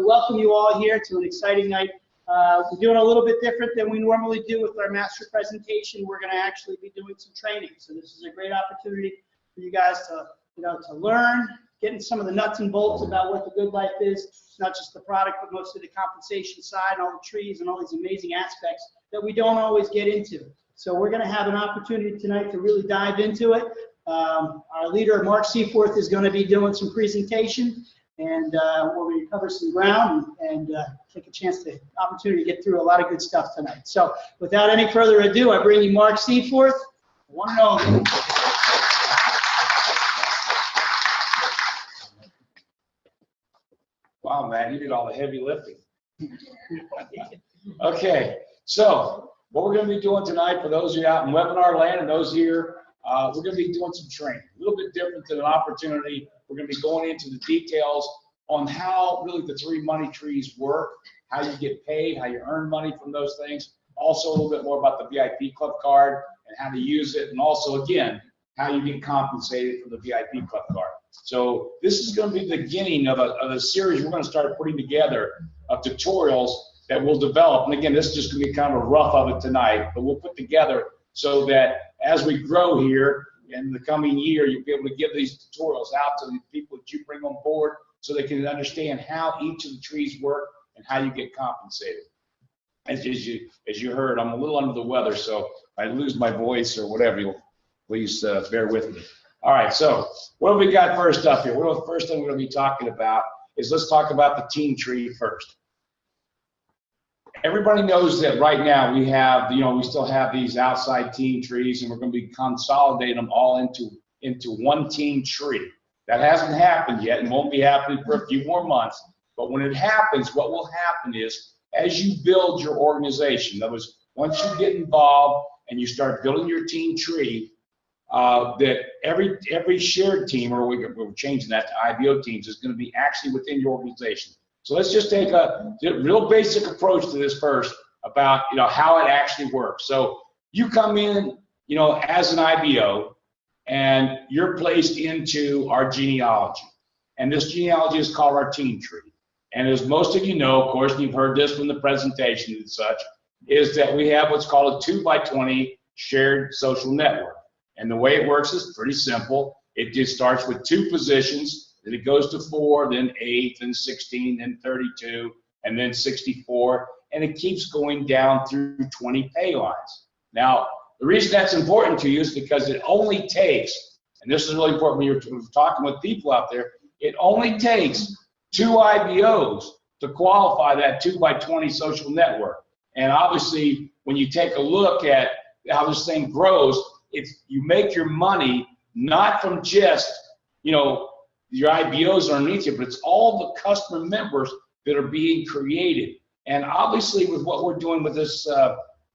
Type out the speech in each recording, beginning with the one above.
welcome you all here to an exciting night. We're doing a little bit different than we normally do with our master presentation. We're going to actually be doing some training. So this is a great opportunity for you guys to, to learn, getting some of the nuts and bolts about what the Good Life is. It's not just the product, but mostly the compensation side and all the trees and all these amazing aspects that we don't always get into. So we're going to have an opportunity tonight to really dive into it. Our leader, Mark Seaforth, is going to be doing some presentation, and we're going to cover some ground and take a chance to opportunity to get through a lot of good stuff tonight. So without any further ado, I bring you Mark Seaforth, one and only. Wow, Matt, you did all the heavy lifting. Okay, so what we're going to be doing tonight, for those of you out in webinar land and those here, we're going to be doing some training. A little bit different than an opportunity. We're going to be going into the details on how really the three money trees work, how you get paid, how you earn money from those things. Also a little bit more about the VIP Club card and how to use it, and also, again, how you get compensated for the VIP Club card. So this is going to be the beginning of a series we're going to start putting together of tutorials that we'll develop. And again, this is just going to be kind of a rough of it tonight, but we'll put together so that as we grow here in the coming year, you'll be able to give these tutorials out to the people that you bring on board so they can understand how each of the trees work and how you get compensated. As you heard, I'm a little under the weather, so if I lose my voice or whatever, you'll please bear with me. All right, so what have we got first up here? Well, the first thing we're going to be talking about is, let's talk about the team tree first. Everybody knows that right now we have, we still have these outside team trees, and we're going to be consolidating them all into one team tree. That hasn't happened yet and won't be happening for a few more months. But when it happens, what will happen is, as you build your organization, that was once you get involved and you start building your team tree, that every shared team, or we're changing that to IBO teams, is going to be actually within your organization. So let's just take a real basic approach to this first about how it actually works. So you come in as an IBO, and you're placed into our genealogy, and this genealogy is called our team tree. And as most of you know, of course, and you've heard this from the presentation and such, is that we have what's called a 2x20 shared social network. And the way it works is pretty simple. It just starts with 2 positions. Then it goes to 4, then 8, then 16, then 32, and then 64, and it keeps going down through 20 pay lines. Now, the reason that's important to you is because it only takes, and this is really important when you're talking with people out there, it only takes 2 IBOs to qualify that 2x20 social network. And obviously, when you take a look at how this thing grows, you make your money not from just, your IBOs underneath you, but it's all the customer members that are being created. And obviously, with what we're doing with this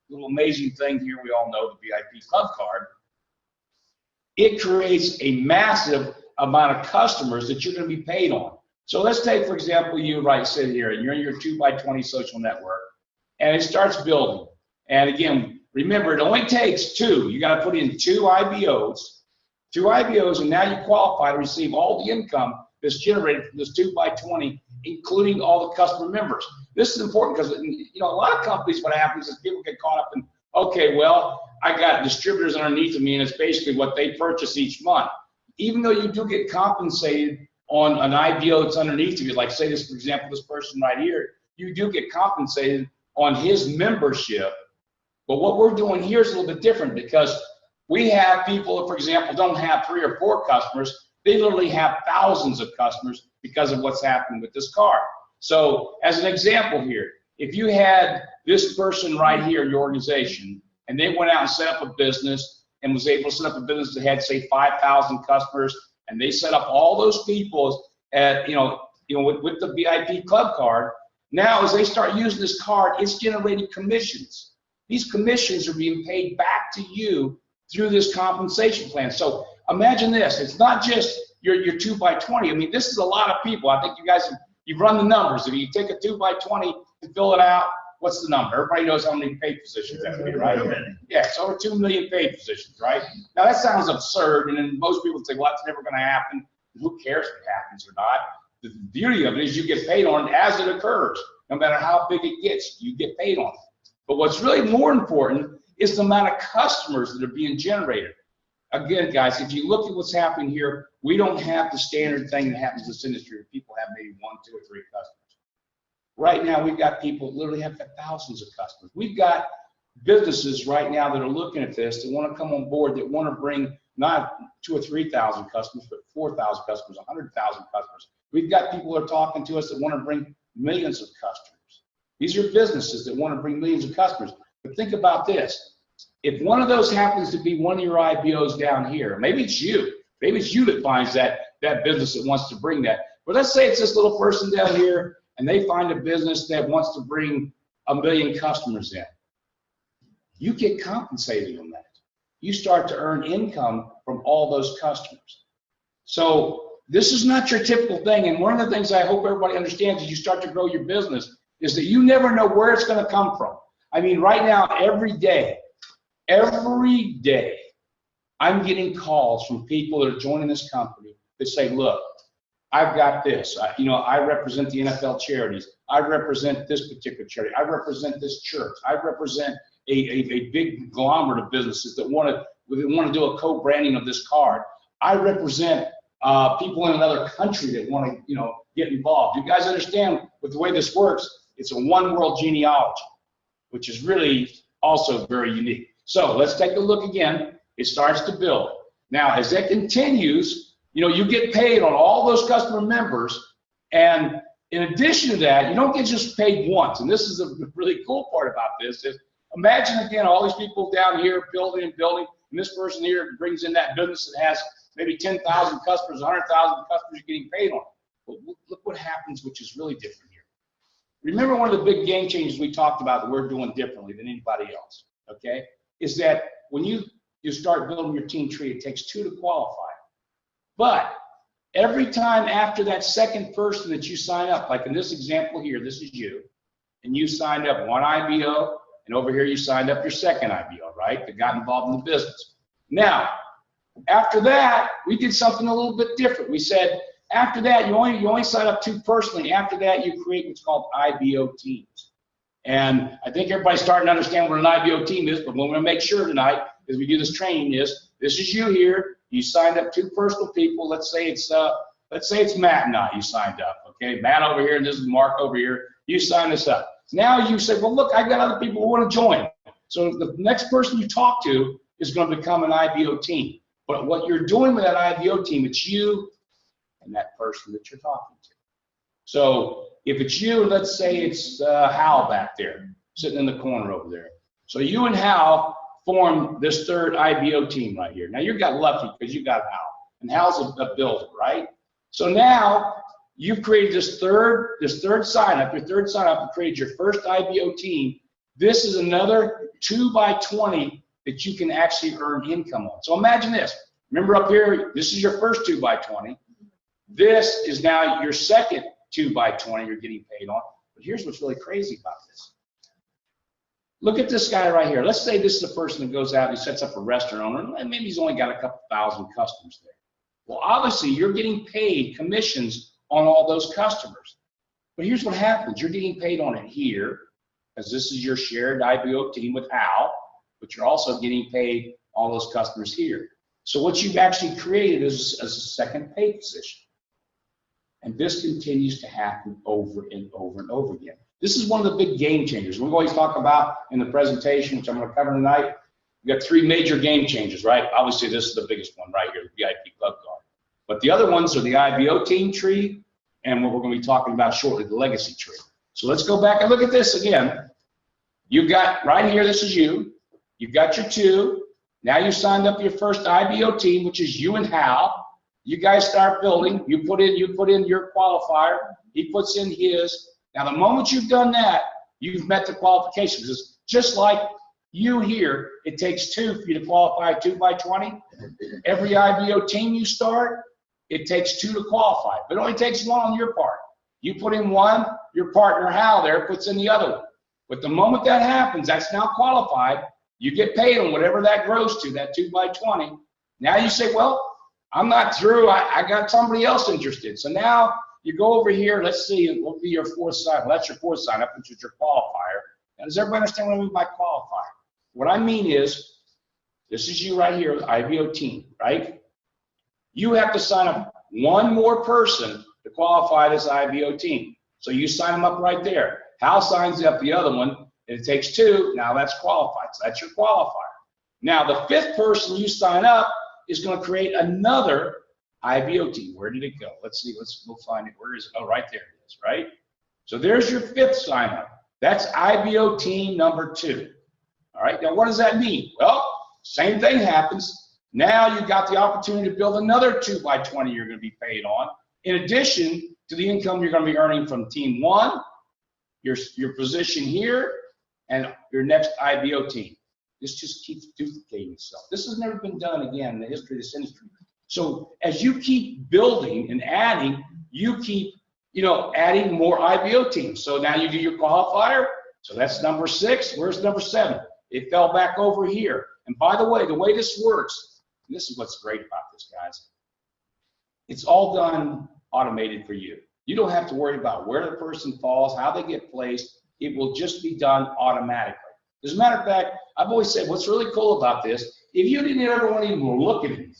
little amazing thing here, we all know, the VIP Club card, it creates a massive amount of customers that you're going to be paid on. So let's take, for example, you sit here, and you're in your 2x20 social network, and it starts building. And again, remember, it only takes 2. You got to put in 2 IBOs, and now you qualify to receive all the income that's generated from this 2x20, including all the customer members. This is important because, a lot of companies, what happens is people get caught up in, okay, well, I got distributors underneath of me, and it's basically what they purchase each month. Even though you do get compensated on an IBO that's underneath of you, like say this, for example, this person right here, you do get compensated on his membership. But what we're doing here is a little bit different, because we have people that, for example, don't have 3 or 4 customers. They literally have thousands of customers because of what's happening with this card. So as an example here, if you had this person right here in your organization, and they went out and set up a business and was able to set up a business that had, say, 5,000 customers, and they set up all those people at, with the VIP Club card, now as they start using this card, it's generating commissions. These commissions are being paid back to you through this compensation plan. So imagine this, it's not just your 2x20. I mean, this is a lot of people. I think you guys, you've run the numbers. If you take a 2x20 and fill it out, what's the number? Everybody knows how many paid positions that would be, right? Yeah, it's over 2 million paid positions, right? Now that sounds absurd, and then most people say, well, that's never gonna happen. Who cares if it happens or not? the beauty of it is you get paid on it as it occurs. No matter how big it gets, you get paid on it. But what's really more important is the amount of customers that are being generated. Again, guys, if you look at what's happening here, we don't have the standard thing that happens in this industry where people have maybe 1, 2, or 3 customers. Right now, we've got people that literally have thousands of customers. We've got businesses right now that are looking at this, that want to come on board, that want to bring not 2,000 or 3,000 customers, but 4,000 customers, 100,000 customers. We've got people that are talking to us that want to bring millions of customers. These are businesses that want to bring millions of customers. But think about this. If one of those happens to be one of your IBOs down here, maybe it's you. Maybe it's you that finds that business that wants to bring that. But let's say it's this little person down here, and they find a business that wants to bring 1 million customers in. You get compensated on that. You start to earn income from all those customers. So this is not your typical thing. And one of the things I hope everybody understands as you start to grow your business is that you never know where it's going to come from. I mean, right now, every day, I'm getting calls from people that are joining this company that say, look, I've got this. I represent the NFL charities. I represent this particular charity. I represent this church. I represent a big conglomerate of businesses that want to do a co-branding of this card. I represent people in another country that want to get involved. You guys understand with the way this works, it's a one world genealogy, which is really also very unique. So let's take a look again. It starts to build. Now, as that continues, you get paid on all those customer members. And in addition to that, you don't get just paid once. And this is a really cool part about this is imagine again, all these people down here building and building, and this person here brings in that business that has maybe 10,000 customers, 100,000 customers you're getting paid on. But look what happens, which is really different here. Remember one of the big game changes we talked about that we're doing differently than anybody else, okay, is that when you start building your team tree, it takes 2 to qualify. But every time after that second person that you sign up, like in this example here, this is you, and you signed up one IBO, and over here you signed up your second IBO, right, that got involved in the business. Now, after that, we did something a little bit different. We said, after that, you only sign up 2 personally. After that, you create what's called IBO teams. And I think everybody's starting to understand what an IBO team is, but what we're going to make sure tonight as we do this training is, this is you here. You signed up 2 personal people. Let's say it's Matt and I. You signed up, okay? Matt over here, and this is Mark over here. You signed us up. Now you say, well, look, I've got other people who want to join. So the next person you talk to is going to become an IBO team. But what you're doing with that IBO team, it's you and that person that you're talking to. So if it's you, let's say it's Hal back there, sitting in the corner over there. So you and Hal form this third IBO team right here. Now you got lucky because you got Hal, and Hal's a builder, right? So now you've created this third sign up, your third sign up, and created your first IBO team. This is another 2 by 20 that you can actually earn income on. So imagine this. Remember up here, this is your first 2 by 20. This is now your second 2 by 20 you're getting paid on. But here's what's really crazy about this. Look at this guy right here. Let's say this is the person that goes out and sets up a restaurant owner, and maybe he's only got a couple thousand customers there. Well, obviously, you're getting paid commissions on all those customers. But here's what happens. You're getting paid on it here, because this is your shared IBO team with Hal, but you're also getting paid all those customers here. So what you've actually created is a second pay position. And this continues to happen over and over and over again. This is one of the big game changers. We've always talked about in the presentation, which I'm going to cover tonight. We've got 3 major game changers, right? Obviously, this is the biggest one right here, the VIP Club Card. But the other ones are the IBO team tree and what we're going to be talking about shortly, the legacy tree. So let's go back and look at this again. You've got right here, this is you. You've got your 2. Now you signed up your first IBO team, which is you and Hal. You guys start building. You put in your qualifier. He puts in his. Now, the moment you've done that, you've met the qualifications. It's just like you here, it takes 2 for you to qualify 2 by 20. Every IBO team you start, it takes 2 to qualify. But it only takes 1 on your part. You put in 1, your partner Hal there puts in the other one. But the moment that happens, that's now qualified. You get paid on whatever that grows to, that 2 by 20. Now you say, well, I'm not through. I got somebody else interested. So now you go over here, let's see, what will be your fourth sign? Well, that's your fourth sign up, which is your qualifier. Now, does everybody understand what I mean by qualifier? What I mean is, this is you right here, IBO team, right? You have to sign up one more person to qualify this IBO team. So you sign them up right there. Hal signs up the other one, and it takes two. Now that's qualified. So that's your qualifier. Now the fifth person you sign up is going to create another IBO team. Where did it go? Let's see. We'll find it. Where is it? Oh, right there it is, right? So there's your fifth sign up. That's IBO team number 2. All right. Now what does that mean? Well, same thing happens. Now you've got the opportunity to build another 2x20 you're going to be paid on, in addition to the income you're going to be earning from team 1, your position here, and your next IBO team. This just keeps duplicating itself. This has never been done again in the history of this industry. So as you keep building and adding, you keep, adding more IBO teams. So now you do your qualifier. So that's number 6. Where's number 7? It fell back over here. And by the way this works, and this is what's great about this, guys. It's all done automated for you. You don't have to worry about where the person falls, how they get placed. It will just be done automatically. As a matter of fact, I've always said what's really cool about this, if you didn't ever want to even look at anything,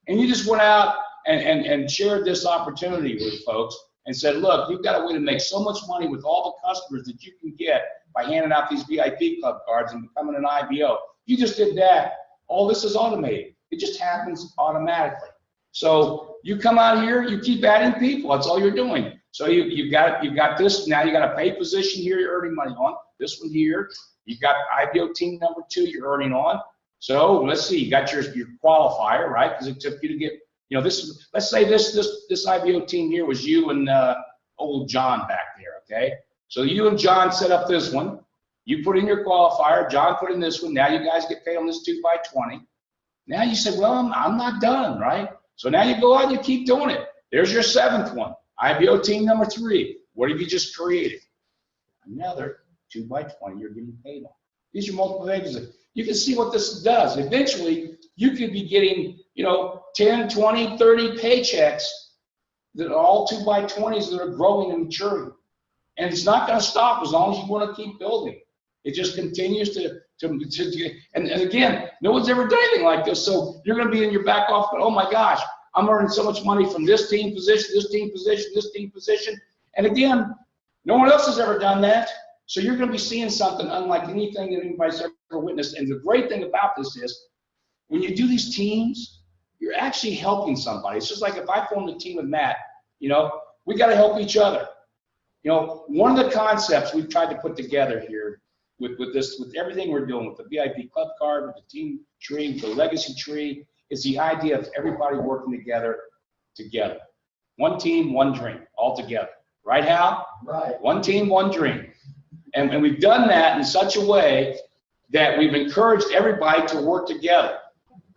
and you just went out and shared this opportunity with folks and said, look, you've got a way to make so much money with all the customers that you can get by handing out these VIP club cards and becoming an IBO. You just did that. All this is automated. It just happens automatically. So you come out here, you keep adding people. That's all you're doing. So you've got this. Now you got a pay position here you're earning money on. This one here. You've got IBO team number 2 you're earning on. So let's see. You got your qualifier, right? Because it took you to get, this. Let's say this IBO team here was you and old John back there. Okay. So you and John set up this one. You put in your qualifier. John put in this one. Now you guys get paid on this 2x20. Now you said, well, I'm not done, right? So now you go out and you keep doing it. There's your 7th one, IBO team number 3. What have you just created? Another 2x20 you're getting paid on. These are multiple vacancies. You can see what this does. Eventually, you could be getting, 10, 20, 30 paychecks that are all 2x20s that are growing and maturing. And it's not going to stop as long as you want to keep building. It just continues to and again, no one's ever done anything like this. So you're going to be in your back office, but oh my gosh, I'm earning so much money from this team position, this team position, this team position. And again, no one else has ever done that. So you're going to be seeing something unlike anything that anybody's ever witnessed. And the great thing about this is when you do these teams, you're actually helping somebody. It's just like if I formed a team with Matt, we got to help each other. One of the concepts we've tried to put together here with everything we're doing, with the VIP club card, with the team tree, with the legacy tree, is the idea of everybody working together. One team, one dream, all together. Right, Hal? Right. One team, one dream. And we've done that in such a way that we've encouraged everybody to work together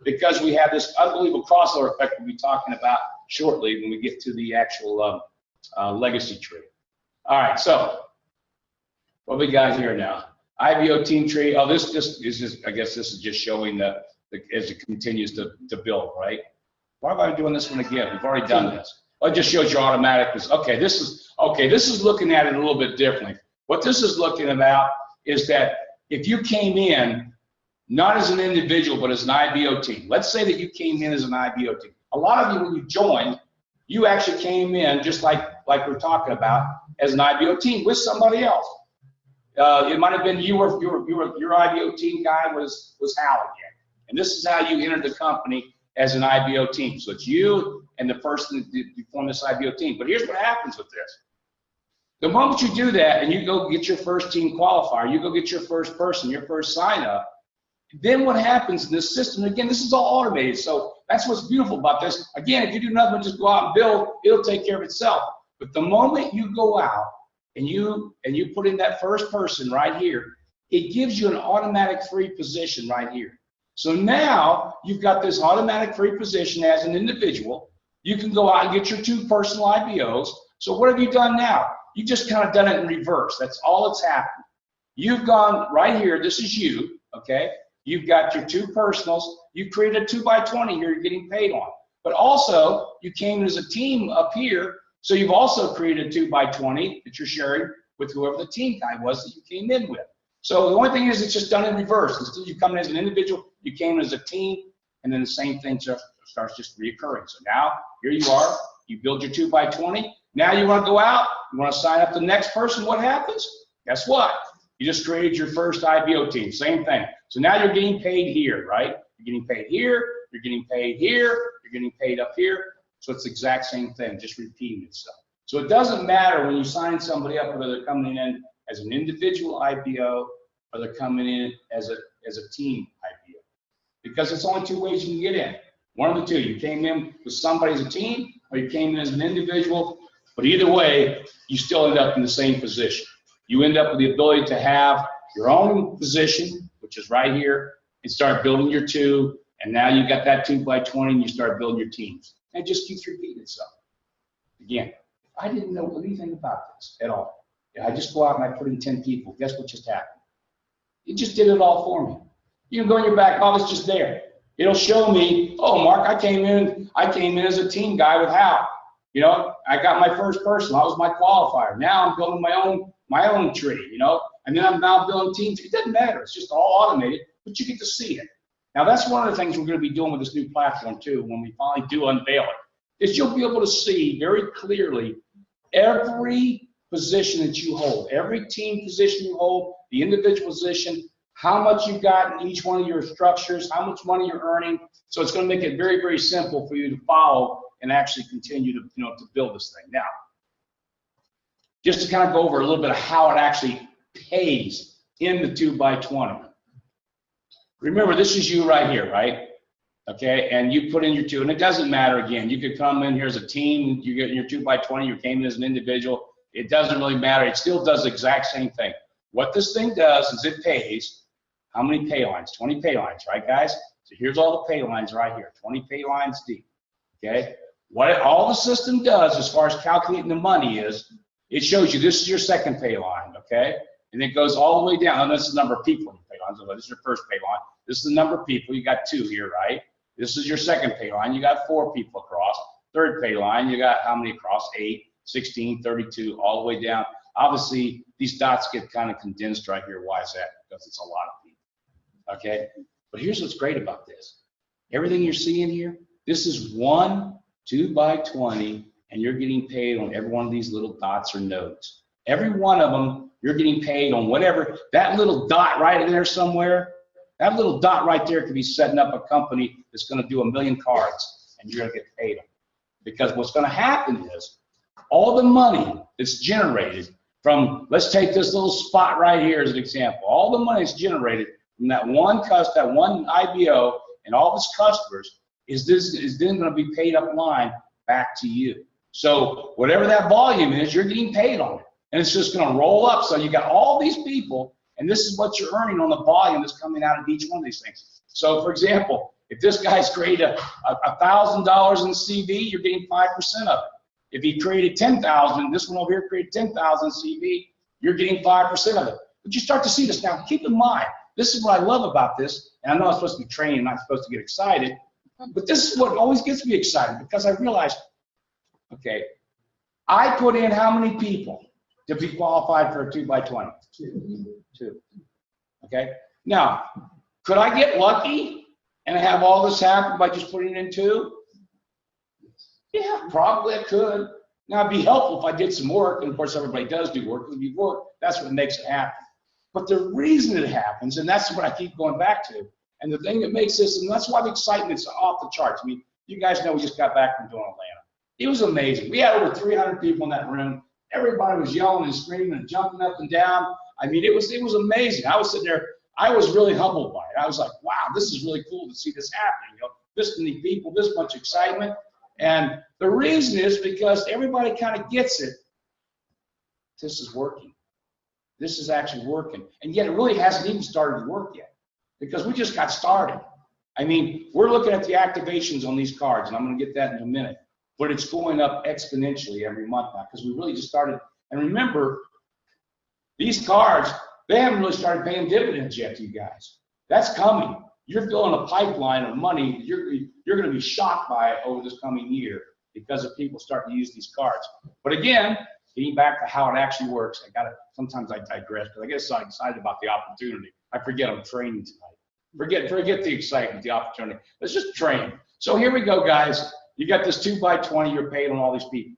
because we have this unbelievable crossover effect we'll be talking about shortly when we get to the actual legacy tree. All right, so what we got here now? IBO team tree. Oh, this is just, I guess this is just showing the as it continues to build, right? Why am I doing this one again? We've already done this. Oh, it just shows you automatic. Okay, this is looking at it a little bit differently. What this is looking about is that if you came in not as an individual but as an IBO team. Let's say that you came in as an IBO team. A lot of you, when you joined, you actually came in just like we're talking about as an IBO team with somebody else. It might have been your IBO team guy was Hal again, and this is how you entered the company as an IBO team. So it's you and the person that you form this IBO team. But here's what happens with this. The moment you do that and you go get your first team qualifier, you go get your first person, your first sign up, then what happens in this system, again, this is all automated. So that's what's beautiful about this. Again, if you do nothing but just go out and build, it'll take care of itself. But the moment you go out and you put in that first person right here, it gives you an automatic free position right here. So now you've got this automatic free position as an individual. You can go out and get your 2 personal IBOs. So what have you done now? You just kind of done it in reverse. That's all that's happened. You've gone right here. This is you, okay? You've got your 2 personals. You created a 2x20 here you're getting paid on. But also, you came as a team up here, So you've also created a 2x20 that you're sharing with whoever the team guy was that you came in with. So the only thing is it's just done in reverse. Instead of you coming as an individual, you came in as a team, and then the same thing starts just reoccurring. So now here you are, you build your 2x20. Now you want to go out, you want to sign up the next person. What happens? Guess what? You just created your first IBO team. Same thing. So now you're getting paid here, right? You're getting paid here, you're getting paid here, you're getting paid up here. So it's the exact same thing, just repeating itself. So it doesn't matter when you sign somebody up whether they're coming in as an individual IBO or they're coming in as a team IBO. Because it's only two ways you can get in. One of the two. You came in with somebody as a team or you came in as an individual. But either way, you still end up in the same position. You end up with the ability to have your own position, which is right here, and start building your two. And now you got that 2x20 and you start building your teams. And it just keeps repeating itself. Again, I didn't know anything about this at all. I just go out and I put in 10 people. Guess what just happened? It just did it all for me. You can go in your back office, just there. It'll show me, oh, Mark, I came in as a team guy with Hal. You know, I got my first person. That was my qualifier. Now I'm building my own tree, you know, and then I'm now building teams. It doesn't matter. It's just all automated, but you get to see it. Now, that's one of the things we're going to be doing with this new platform, too, when we finally do unveil it, is you'll be able to see very clearly every position that you hold, every team position you hold, the individual position, how much you've got in each one of your structures, how much money you're earning. So it's going to make it very, very simple for you to follow and actually continue to, you know, to build this thing. Now, just to kind of go over a little bit of how it actually pays in the 2x20. Remember, this is you right here, right? Okay, and you put in your two, and it doesn't matter, again, you could come in here as a team, you get your 2x20, you came in as an individual, it doesn't really matter, it still does the exact same thing. What this thing does is it pays, how many pay lines? 20 pay lines, right guys? So here's all the pay lines right here, 20 pay lines deep, okay? What all the system does as far as calculating the money is, it shows you this is your second pay line, okay? And it goes all the way down, and this is the number of people in your pay lines, so this is your first pay line, this is the number of people, you got 2 here, right? This is your second pay line, you got 4 people across. Third pay line, you got how many across? 8, 16, 32, all the way down. Obviously, these dots get kind of condensed right here. Why is that? Because it's a lot of people, okay? But here's what's great about this. Everything you're seeing here, this is one 2x20, and you're getting paid on every one of these little dots or nodes. Every one of them, you're getting paid on whatever, that little dot right in there somewhere, that little dot right there could be setting up a company that's going to do 1 million cards, and you're going to get paid them. Because what's going to happen is all the money that's generated from, let's take this little spot right here as an example, all the money that's generated from that one IBO and all of its customers is then going to be paid up line back to you. So whatever that volume is, you're getting paid on it. And it's just going to roll up. So you got all these people, and this is what you're earning on the volume that's coming out of each one of these things. So for example, if this guy's created $1,000 in CV, you're getting 5% of it. If he created 10,000, this one over here created 10,000 CV, you're getting 5% of it. But you start to see this now. Keep in mind, this is what I love about this, and I know I'm supposed to be trained, not supposed to get excited, but this is what always gets me excited, because I realized, okay, I put in how many people to be qualified for a 2x20? 2. Okay. Now, could I get lucky and have all this happen by just putting in 2? Yeah, probably I could. Now, it'd be helpful if I did some work, and of course everybody does do work. If you work, that's what makes it happen. But the reason it happens, and that's what I keep going back to, and the thing that makes this, and that's why the excitement's off the charts. I mean, you guys know we just got back from doing Atlanta. It was amazing. We had over 300 people in that room. Everybody was yelling and screaming and jumping up and down. I mean, it was amazing. I was sitting there, I was really humbled by it. I was like, wow, this is really cool to see this happening. You know, this many people, this much excitement. And the reason is because everybody kind of gets it. This is working. This is actually working. And yet it really hasn't even started to work yet, because we just got started. I mean, we're looking at the activations on these cards, and I'm going to get that in a minute. But it's going up exponentially every month now, because we really just started. And remember, these cards, they haven't really started paying dividends yet to you guys. That's coming. You're filling a pipeline of money. You're going to be shocked by it over this coming year. because of people starting to use these cards. But again, getting back to how it actually works, sometimes I digress because I get so excited about the opportunity. I forget I'm training tonight. Forget the excitement, the opportunity. Let's just train. So here we go, guys. You got this 2x20, you're paid on all these people.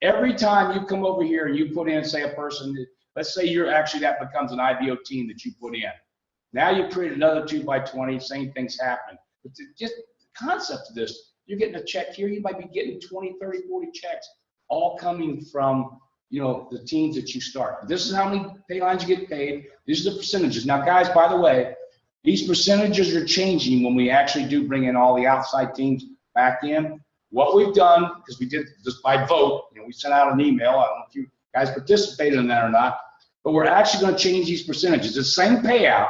Every time you come over here and you put in, say, a person, let's say that becomes an IBO team that you put in. Now you create another 2x20, same thing's happening. But just the concept of this, you're getting a check here, you might be getting 20, 30, 40 checks, all coming from, you know, the teams that you start. This is how many pay lines you get paid. These are the percentages. Now, guys, by the way, these percentages are changing when we actually do bring in all the outside teams back in. What we've done, because we did this by vote, you know, we sent out an email. I don't know if you guys participated in that or not, but we're actually going to change these percentages. It's the same payout,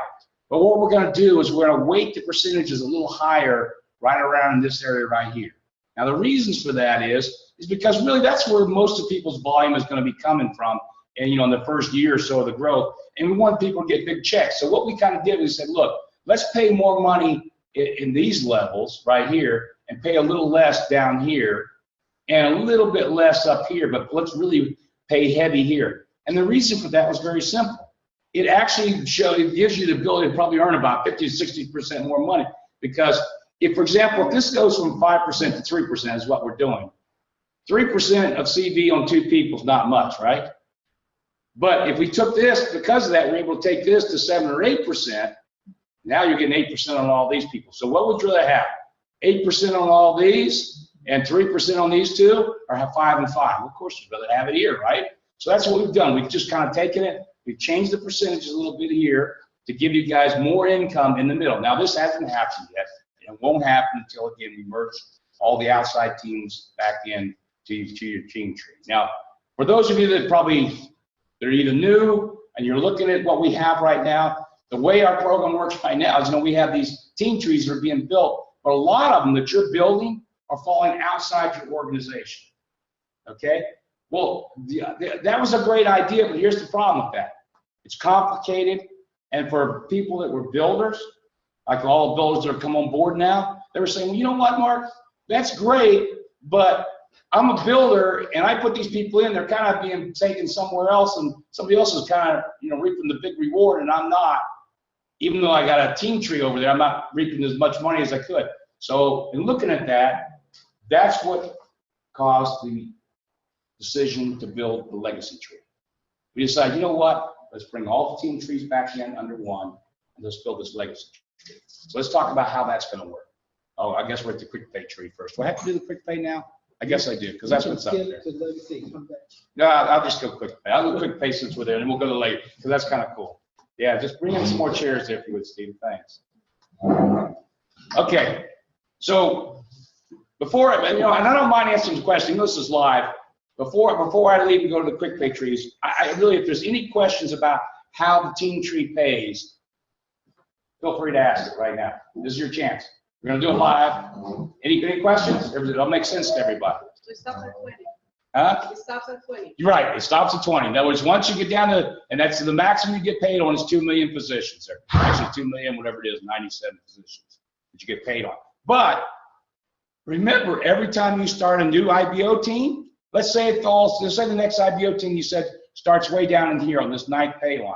but what we're going to do is we're going to weight the percentages a little higher right around in this area right here. Now, the reasons for that is because really that's where most of people's volume is going to be coming from, and you know, in the first year or so of the growth, and we want people to get big checks. So what we kind of did, we said, look, let's pay more money in these levels right here and pay a little less down here and a little bit less up here, but let's really pay heavy here. And the reason for that was very simple. It actually gives you the ability to probably earn about 50 to 60% more money, because if, for example, if this goes from 5% to 3% is what we're doing, 3% of CV on 2 people is not much, right? But if we took this, because of that, we're able to take this to 7 or 8%. Now you're getting 8% on all these people. So what would you rather have? 8% on all these and 3% on these 2, or have 5 and 5? Well, of course, you'd rather have it here, right? So that's what we've done. We've just kind of taken it, we've changed the percentages a little bit here to give you guys more income in the middle. Now, this hasn't happened yet. It won't happen until, again, we merge all the outside teams back in to your team tree. Now, for those of you that they're either new and you're looking at what we have right now, the way our program works right now is, you know, we have these team trees that are being built, but a lot of them that you're building are falling outside your organization, okay? Well, that was a great idea, but here's the problem with that. It's complicated, and for people that were builders, like all the builders that have come on board now, they were saying, well, you know what, Mark, that's great, but I'm a builder and I put these people in, they're kind of being taken somewhere else, and somebody else is kind of, you know, reaping the big reward, and I'm not. Even though I got a team tree over there, I'm not reaping as much money as I could. So in looking at that, that's what caused the decision to build the legacy tree. We decided, you know what, let's bring all the team trees back in under one, and let's build this legacy tree. So let's talk about how that's going to work. Oh, I guess we're at the quick pay tree first. Do I have to do the quick pay now? I guess I do, because that's what's up there. No, I'll just go quick pay. I'll go quick pay since we're there, and then we'll go to late, because that's kind of cool. Yeah, just bring in some more chairs there if you would, Steve. Thanks. Okay, so before, you know, and I don't mind answering the question. This is live. Before I leave and go to the quick pay trees, I really, if there's any questions about how the team tree pays, feel free to ask it right now. This is your chance. We're going to do it live. Any questions? It'll make sense to everybody. It stops at 20. Huh? It stops at 20. You're right. It stops at 20. In other words, once you get down to, and that's the maximum you get paid on is 2 million positions there. Actually, 2 million, whatever it is, 97 positions that you get paid on. But remember, every time you start a new IBO team, let's say the next IBO team you said starts way down in here on this 9th pay line.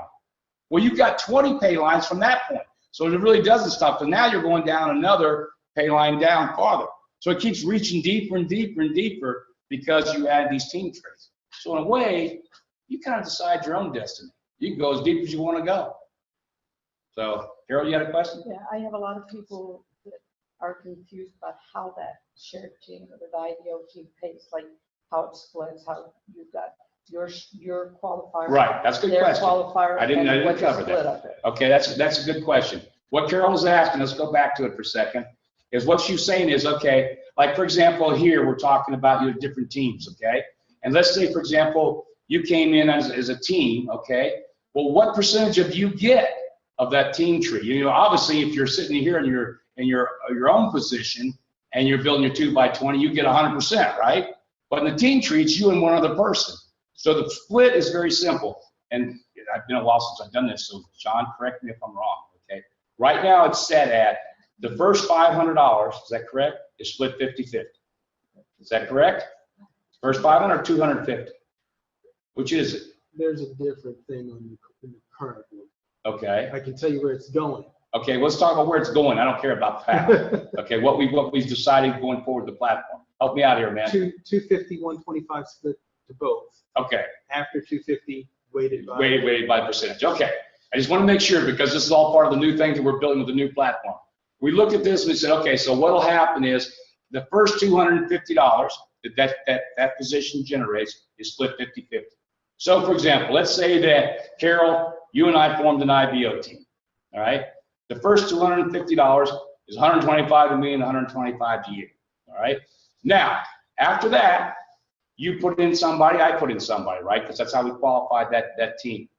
Well, you've got 20 pay lines from that point. So it really doesn't stop. So now you're going down another pay line down farther. So it keeps reaching deeper and deeper and deeper because you add these team trees. So in a way, you kind of decide your own destiny. You can go as deep as you want to go. So, Carol, you had a question? Yeah, I have a lot of people that are confused about how that shared team or the IBO team pays, like how it splits, how you've got your qualifier. Right, that's a good question. Qualifier. I didn't cover that. Okay, that's a good question. What Carol was asking, let's go back to it for a second, is what she's saying is, okay, like for example, here we're talking about your different teams, okay? And let's say, for example, you came in as a team, okay? Well, what percentage of you get of that team tree? You know, obviously, if you're sitting here in your own position and you're building your 2x20, you get 100%, right? But in the team tree, it's you and one other person. So the split is very simple. And I've been a while since I've done this, so John, correct me if I'm wrong, okay? Right now, it's set at the first $500, is that correct? Is split 50-50. Is that correct? First 500 or 250? Which is it? There's a different thing on the current one. Okay. I can tell you where it's going. Okay, let's talk about where it's going. I don't care about the path. Okay, what we've decided going forward with the platform. Help me out here, man. 250, 125 split to both. Okay. After 250, weighted by. Weighted by percentage. Okay. I just want to make sure because this is all part of the new thing that we're building with the new platform. We looked at this and we said, okay, so what'll happen is the first $250 that position generates is split 50-50. So for example, let's say that Carol, you and I formed an IBO team. All right. The first $250 is 125 to me and 125 to you. All right. Now, after that, you put in somebody, I put in somebody, right? Because that's how we qualified that team.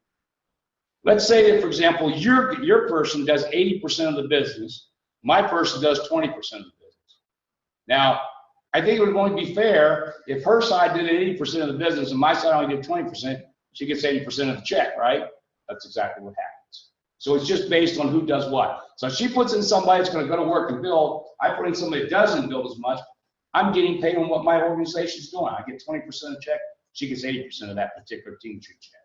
Let's say that, for example, your person does 80% of the business, my person does 20% of the business. Now, I think it would only be fair if her side did 80% of the business and my side only did 20%, she gets 80% of the check, right? That's exactly what happens. So it's just based on who does what. So if she puts in somebody that's going to go to work and build, I put in somebody that doesn't build as much, I'm getting paid on what my organization's doing. I get 20% of the check, she gets 80% of that particular team tree check.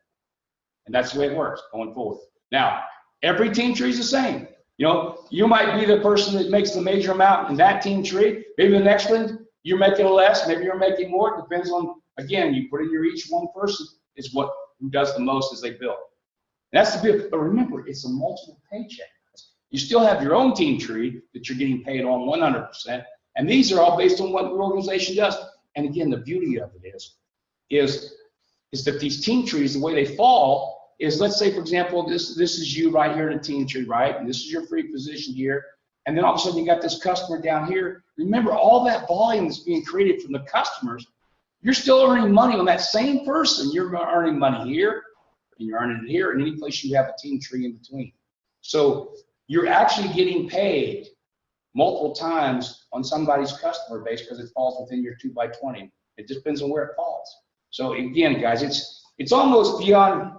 And that's the way it works going forward. Now, every team tree is the same. You know, you might be the person that makes the major amount in that team tree. Maybe the next one, you're making less, maybe you're making more. It depends on, again, you put in your each one person is who does the most as they build. And that's the big, but remember, it's a multiple paycheck. You still have your own team tree that you're getting paid on 100%. And these are all based on what your organization does. And again, the beauty of it is that these team trees, the way they fall is, let's say, for example, this is you right here in a team tree, right? And this is your free position here. And then all of a sudden you got this customer down here. Remember, all that volume that's being created from the customers, you're still earning money on that same person. You're earning money here, and you're earning it here, and any place you have a team tree in between. So you're actually getting paid multiple times on somebody's customer base because it falls within your 2x20. It just depends on where it falls. So again, guys, it's almost beyond.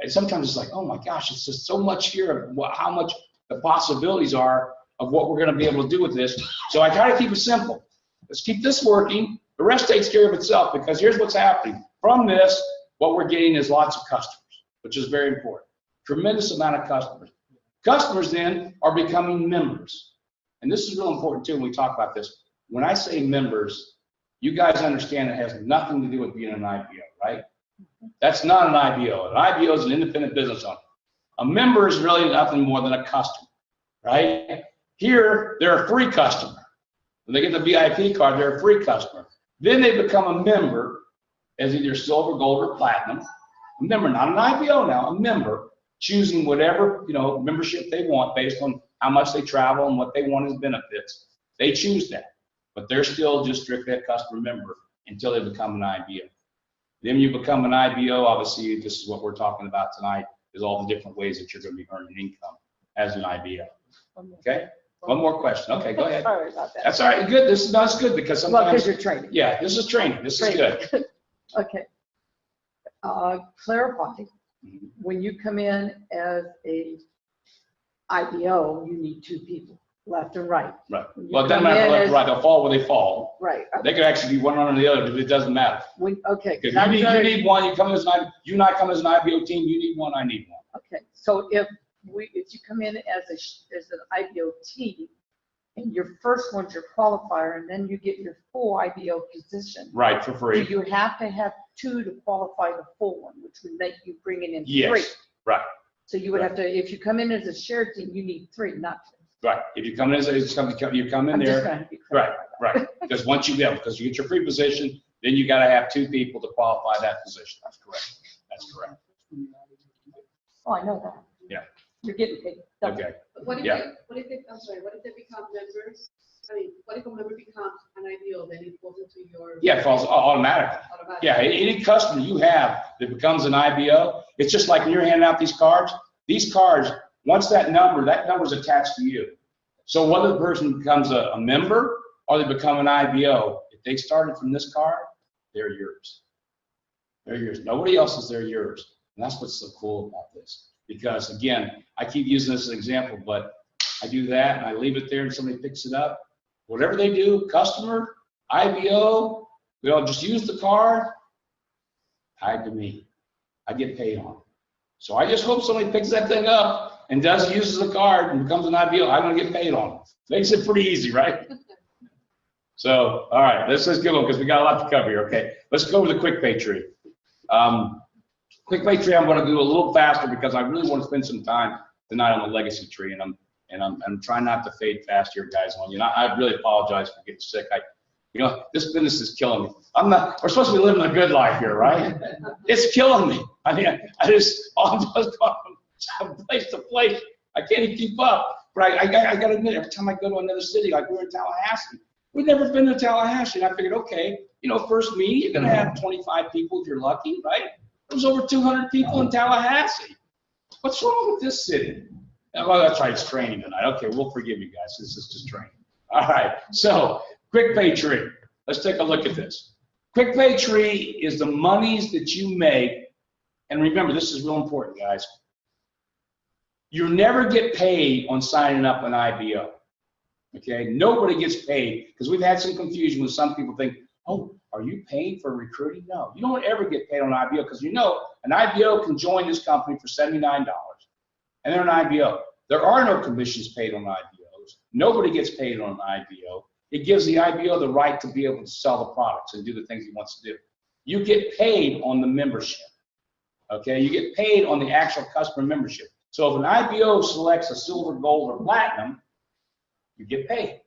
Sometimes it's like, oh my gosh, it's just so much here of how much the possibilities are of what we're going to be able to do with this. So I try to keep it simple. Let's keep this working. The rest takes care of itself, because here's what's happening. From this, what we're getting is lots of customers, which is very important. Tremendous amount of customers. Customers then are becoming members. And this is real important too when we talk about this. When I say members, you guys understand it has nothing to do with being an IBO, right? That's not an IBO. An IBO is an independent business owner. A member is really nothing more than a customer, right? Here, they're a free customer. When they get the VIP card, they're a free customer. Then they become a member as either silver, gold, or platinum. A member, not an IBO now, a member, choosing whatever, membership they want based on how much they travel and what they want as benefits. They choose that, but they're still just strictly a customer member until they become an IBO. Then you become an IBO, obviously, this is what we're talking about tonight, is all the different ways that you're going to be earning income as an IBO. Okay? One more question. Okay, go ahead. Sorry about that. That's all right. Good. That's good because sometimes. Well, because you're training. Yeah, this is training. This is good. Okay. Clarify, when you come in as a IBO, you need two people, left and right. Right. Well, it doesn't matter left or right. They'll fall where they fall. Right. They could actually be one under the other, but it doesn't matter. Okay. Because you need one. You come as an you and I come as an IBO team. You need one. I need one. Okay. So if you come in as an IBO team, and your first one's your qualifier, and then you get your full IBO position. Right, for free. Do you have to have two to qualify the full one, which would make you bringing in three? Yes. Right. So you would have to, if you come in as a shared team, you need three, not two. Right. If you come in you come in I'm there. just trying to be clear. Right. Because once you because you get your free position, then you got to have two people to qualify that position. That's correct. That's correct. Oh, I know that. Yeah. You're getting paid. Okay. What if they become members? I mean, what if a member becomes an IBO, then it falls into your? Yeah, it falls automatically. Yeah, any customer you have that becomes an IBO, it's just like when you're handing out these cards. These cards, once that number's attached to you. So whether the person becomes a member or they become an IBO, if they started from this card, they're yours. They're yours. Nobody else's, they're yours. And that's what's so cool about this. Because again, I keep using this as an example, but I do that and I leave it there and somebody picks it up. Whatever they do, customer IBO, just use the card, tied to me. I get paid on it. So I just hope somebody picks that thing up and uses the card and becomes an IBO. I'm gonna get paid on it. Makes it pretty easy, right? So, all right, let's get on because we got a lot to cover here. Okay, let's go over the quick pay tree. Quick pay tree, I'm going to do a little faster because I really want to spend some time tonight on the legacy tree, and I'm trying not to fade fast here, guys. On you, and I really apologize for getting sick. This business is killing me. We're supposed to be living a good life here, right? It's killing me. I mean, I'm just from place to place. I can't even keep up. But I got to admit, every time I go to another city, like we were in Tallahassee, we've never been to Tallahassee, and I figured, okay, first meeting, you're gonna have 25 people if you're lucky, right? There was over 200 people in Tallahassee. What's wrong with this city? Well, that's right, it's training tonight. Okay, we'll forgive you guys. This is just training. All right, so quick pay tree. Let's take a look at this. Quick pay tree is the monies that you make, and remember, this is real important, guys. You never get paid on signing up an IBO. Okay, nobody gets paid because we've had some confusion when some people think, oh, are you paying for recruiting? No, you don't ever get paid on an IBO because an IBO can join this company for $79 and they're an IBO. There are no commissions paid on IBOs. Nobody gets paid on an IBO. It gives the IBO the right to be able to sell the products and do the things he wants to do. You get paid on the membership. Okay, you get paid on the actual customer membership. So if an IBO selects a silver, gold, or platinum, you get paid.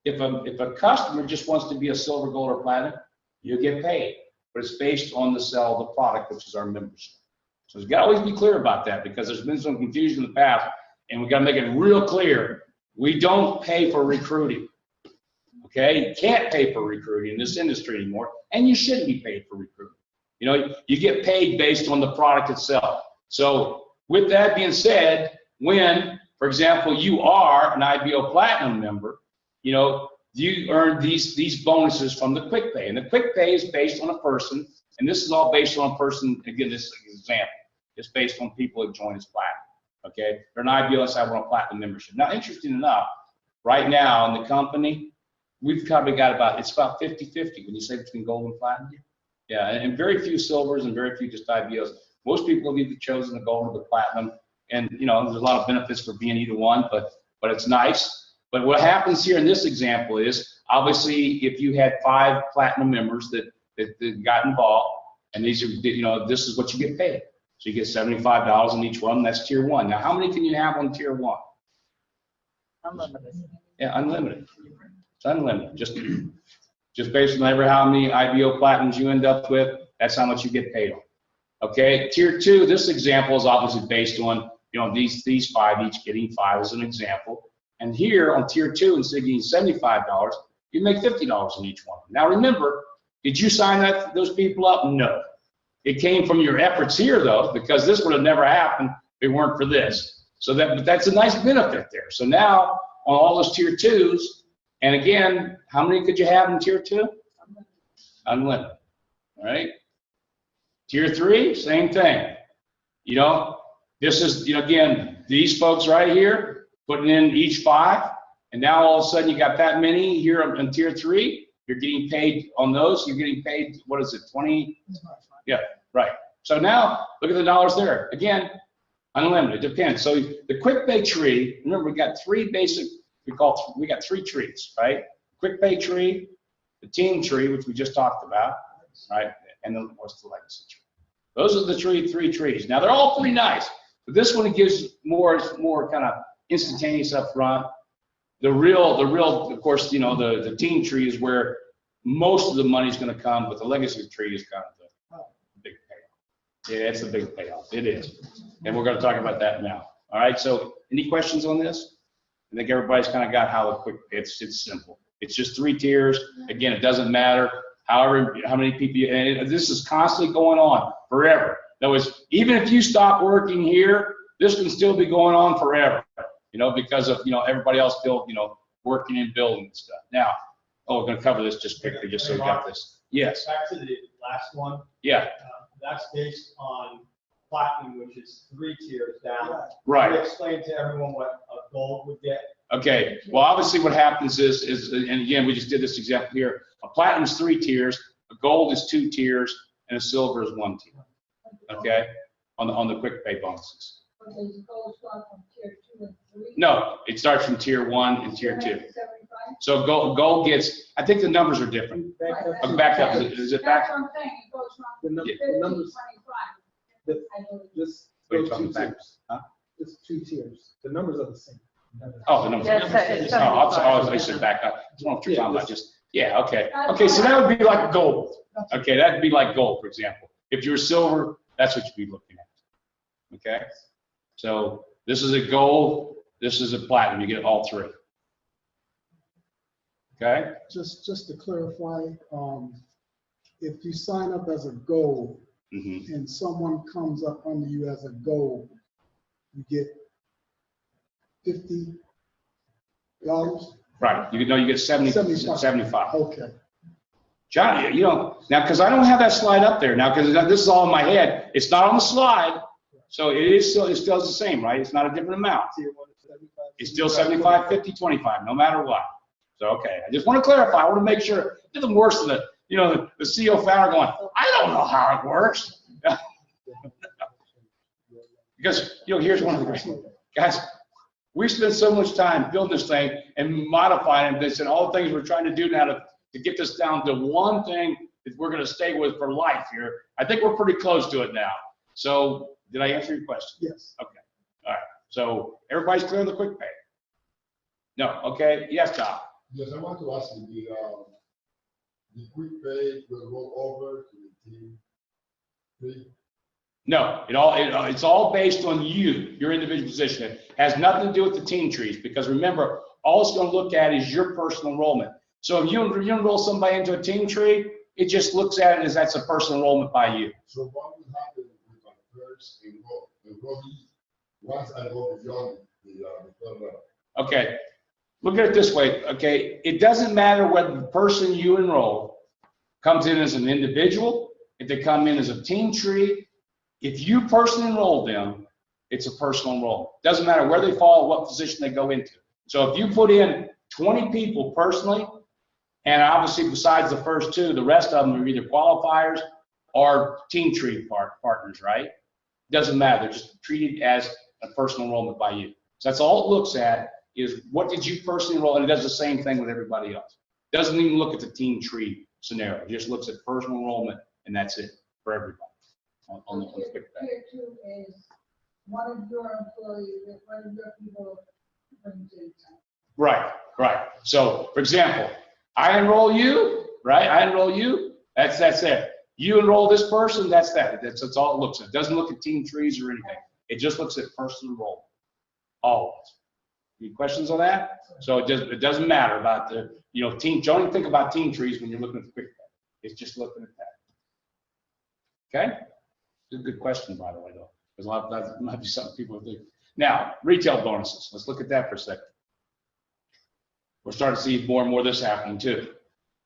If a customer just wants to be a silver, gold, or platinum, you get paid. But it's based on the sale of the product, which is our membership. So you've got to always be clear about that because there's been some confusion in the past, and we've got to make it real clear. We don't pay for recruiting. Okay? You can't pay for recruiting in this industry anymore, and you shouldn't be paid for recruiting. You get paid based on the product itself. So with that being said, when, for example, you are an IBO Platinum member, you earn these bonuses from the quick pay. And the quick pay is based on a person, and this is all based on a person, again, this is an example. It's based on people that join as Platinum, okay? They're an IBO, let's say I want a Platinum membership. Now, interesting enough, right now in the company, we've probably got it's about 50-50 when you say between gold and platinum. Yeah, and very few silvers and very few just IBOs. Most people have either chosen the gold or the platinum. And there's a lot of benefits for being either one, but it's nice. But what happens here in this example is, obviously, if you had 5 platinum members that got involved, and these are, this is what you get paid. So you get $75 on each one. That's tier 1. Now, how many can you have on tier 1? Unlimited. Yeah, unlimited. It's unlimited. Just based on how many IBO platinums you end up with, that's how much you get paid on. Okay, tier 2. This example is obviously based on these 5 each getting 5 as an example. And here on tier 2, instead of getting $75, you make $50 on each one. Now remember, did you sign those people up? No. It came from your efforts here though, because this would have never happened if it weren't for this. So that's a nice benefit there. So now on all those tier 2s, and again, how many could you have in tier 2? Unlimited. All right. Tier 3, same thing. This is, again, these folks right here putting in each 5, and now all of a sudden you got that many here in tier 3. You're getting paid on those. You're getting paid, what is it, 20? Yeah, right. So now look at the dollars there. Again, unlimited. Depends. So the quick pay tree. Remember, we got 3 basic. We got 3 trees, right? Quick pay tree, the team tree, which we just talked about, right? And then what's the legacy tree? Those are the 3 trees. Now they're all pretty nice, but this one gives more kind of instantaneous up front. The real, of course, the team tree is where most of the money is going to come, but the legacy tree is kind of the big payoff. Yeah, it's a big payoff. It is, and we're going to talk about that now. All right. So, any questions on this? I think everybody's kind of got how the quick. It's simple. It's just 3 tiers. Again, it doesn't matter how many people. And this is constantly going on forever. In other words, even if you stop working here, this can still be going on forever. Because of everybody else still working and building and stuff. Now, we're going to cover this just quickly, just so we got this. Yes. Back to the last one. Yeah. That's based on platinum, which is 3 tiers down. Right. Can you explain to everyone what a gold would get? Okay, well, obviously what happens is, and again, we just did this example here, a platinum is 3 tiers, a gold is 2 tiers, and a silver is 1 tier, okay, on the quick pay bonuses. Does gold start from tier 2 and 3? No, it starts from tier 1 and tier 2. 75? So gold gets, I think the numbers are different. Back up, is it back? That's what I'm saying, it goes The from num- 50 the to numbers- 25. The- I believe. Just Wait, those talking 2 back. tiers. Huh? Just 2 tiers. The numbers are the same. Oh, the numbers. Yeah, it's Oh, I 75. said back up. That's what you're Yeah, talking about, this- just, yeah, okay. Okay, so that would be like gold. Okay, that'd be like gold, for example. If you're silver, that's what you'd be looking at. Okay? So this is a gold, this is a platinum, you get all 3. Okay? Just to clarify, if you sign up as a gold Mm-hmm. and someone comes up under you as a gold, you get $50? Right, you get 75. Okay. Johnny, you know, now, because I don't have that slide up there now, because this is all in my head. It's not on the slide, so it still the same, right? It's not a different amount. Tier 1 is 75. It's still 75, 50, 25, no matter what. So, okay, I just want to clarify. I want to make sure it doesn't worse than the CEO founder going, I don't know how it works. Because, here's one of the great, guys, we spent so much time building this thing and modifying this and all the things we're trying to do now to get this down to one thing that we're going to stay with for life here. I think we're pretty close to it now. So, did I answer your question? Yes. Okay. All right. So, everybody's clear on the quick pay? No. Okay. Yes, Tom. Yes, I want to ask you, the quick pay will roll over to the team 3? No, it's all based on your individual position. It has nothing to do with the team trees, because remember, all it's going to look at is your personal enrollment. So if you enroll somebody into a team tree, it just looks at it as that's a personal enrollment by you. So what will happen with my first enrollee once I go beyond the third level? Okay, look at it this way, okay? It doesn't matter whether the person you enroll comes in as an individual, if they come in as a team tree. If you personally enroll them, it's a personal enrollment. Doesn't matter where they fall, what position they go into. So if you put in 20 people personally, and obviously besides the first 2, the rest of them are either qualifiers or team tree partners, right? Doesn't matter, they're just treated as a personal enrollment by you. So that's all it looks at, is what did you personally enroll, and it does the same thing with everybody else. Doesn't even look at the team tree scenario, it just looks at personal enrollment, and that's it for everybody. On the quick pay. Tier 2 is one of your employees, one of your people brings in. Right. So, for example, I enroll you, right? I enroll you, that's it. You enroll this person, that's that. That's all it looks at. It doesn't look at team trees or anything. It just looks at personal enrollment. Always. Any questions on that? So it doesn't matter about the, team. Don't even think about team trees when you're looking at the quick pay. It's just looking at that. Okay? It's a good question, by the way, though, because that might be something people think. Now, retail bonuses. Let's look at that for a second. We're starting to see more and more of this happening too,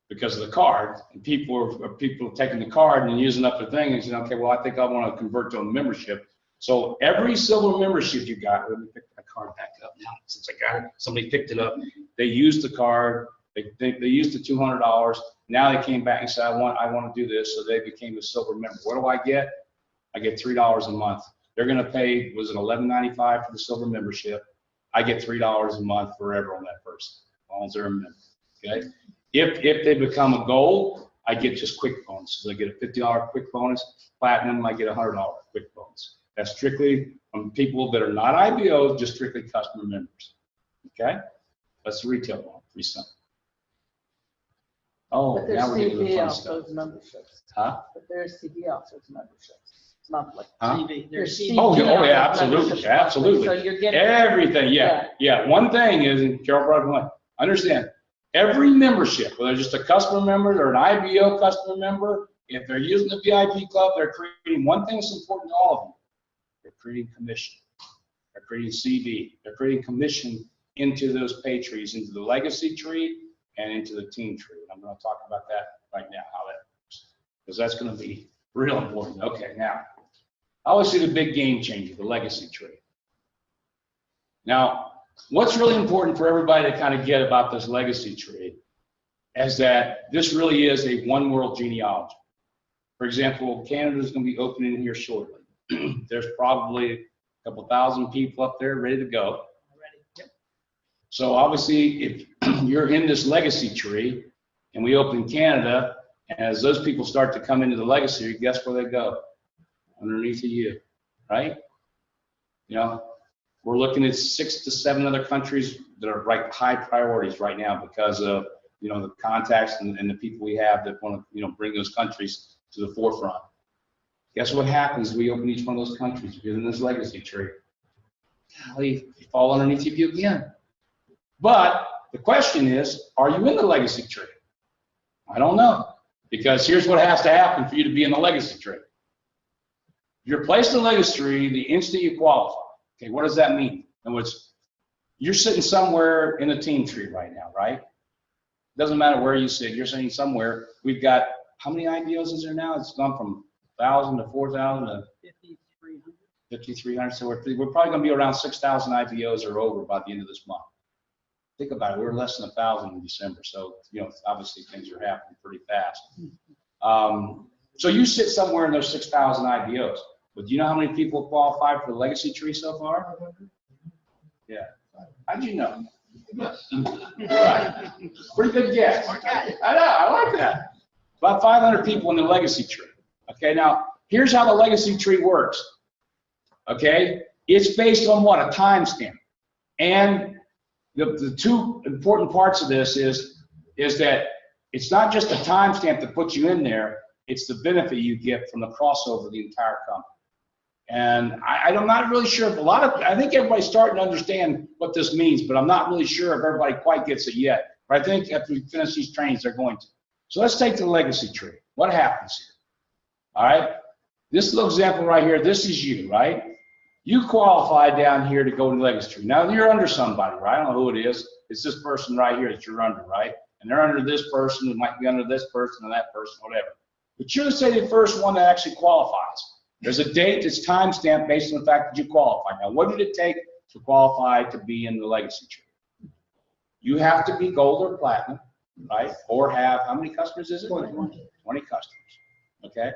because of the card. And people are taking the card and using up the thing and saying, okay, well, I think I want to convert to a membership. So every silver membership you got, let me pick that card back up now, since I got it. Somebody picked it up. They used the card. They used the $200. Now they came back and said, I want to do this. So they became a silver member. What do I get? I get $3 a month. They're going to pay, was it $11.95 for the silver membership? I get $3 a month forever on that person, as long as they're a member. Okay. If they become a gold, I get just quick bonuses. I get a $50 quick bonus. Platinum, I get a $100 quick bonus. That's strictly from people that are not IBOs, just strictly customer members. Okay. That's the retail one. Pretty simple. Oh, But there's now we're getting to the CD fun off stuff. those memberships. Huh? But there's CD off those memberships, monthly. Huh? TV. There's There's CD Oh, CD. yeah, off those absolutely, memberships monthly. absolutely. So you're getting. Everything, yeah. One thing is, and Carol brought it up, understand, every membership, whether it's just a customer member or an IBO customer member, if they're using the VIP club, they're creating one thing that's important to all of them. They're creating commission. They're creating CD. They're creating commission into those pay trees, into the legacy tree and into the team tree. And I'm going to talk about that right now, how that works, because that's going to be real important. Okay, now, I always see the big game changer, the legacy tree. Now, what's really important for everybody to kind of get about this legacy tree is that this really is a one world genealogy. For example, Canada's going to be opening here shortly. There's probably a couple thousand people up there ready to go. So obviously, if you're in this legacy tree and we open Canada, and as those people start to come into the legacy tree, guess where they go? Underneath of you, right? You know, we're looking at 6 to 7 other countries that are like high priorities right now because of, you know, the contacts and the people we have that want to, you know, bring those countries to the forefront. Guess what happens? We open each one of those countries. If you're in this legacy tree, golly, you fall underneath you again. But the question is, are you in the legacy tree? I don't know, because here's what has to happen for you to be in the legacy tree. If you're placed in the legacy tree the instant you qualify. Okay, what does that mean? In other words, you're sitting somewhere in a team tree right now, right? Doesn't matter where you sit, you're sitting somewhere. We've got, how many IBOs is there now? It's gone from 1,000 to 4,000 to 5,300. 5,300. So we're probably going to be around 6,000 IBOs or over by the end of this month. Think about it, we were less than 1,000 in December, so, you know, obviously things are happening pretty fast. So you sit somewhere in those 6,000 IBOs, but do you know how many people qualified for the legacy tree so far? Yeah. How'd you know? Right. Pretty good guess. I know, I like that. About 500 people in the legacy tree. Okay, now, here's how the legacy tree works. Okay, it's based on what? A timestamp. And the two important parts of this is that it's not just a timestamp that puts you in there, it's the benefit you get from the crossover of the entire company. And I'm not really sure if I think everybody's starting to understand what this means, but I'm not really sure if everybody quite gets it yet. But I think after we finish these trainings, they're going to. So let's take the legacy tree. What happens here? All right, this little example right here, this is you, right? You qualify down here to go to the legacy tree. Now you're under somebody, right? I don't know who it is. It's this person right here that you're under, right? And they're under this person, it might be under this person and that person, whatever. But you're the first one that actually qualifies. There's a date that's timestamped based on the fact that you qualify. Now, what did it take to qualify to be in the legacy tree? You have to be gold or platinum, right? Or have, how many customers is it? 20 customers, okay?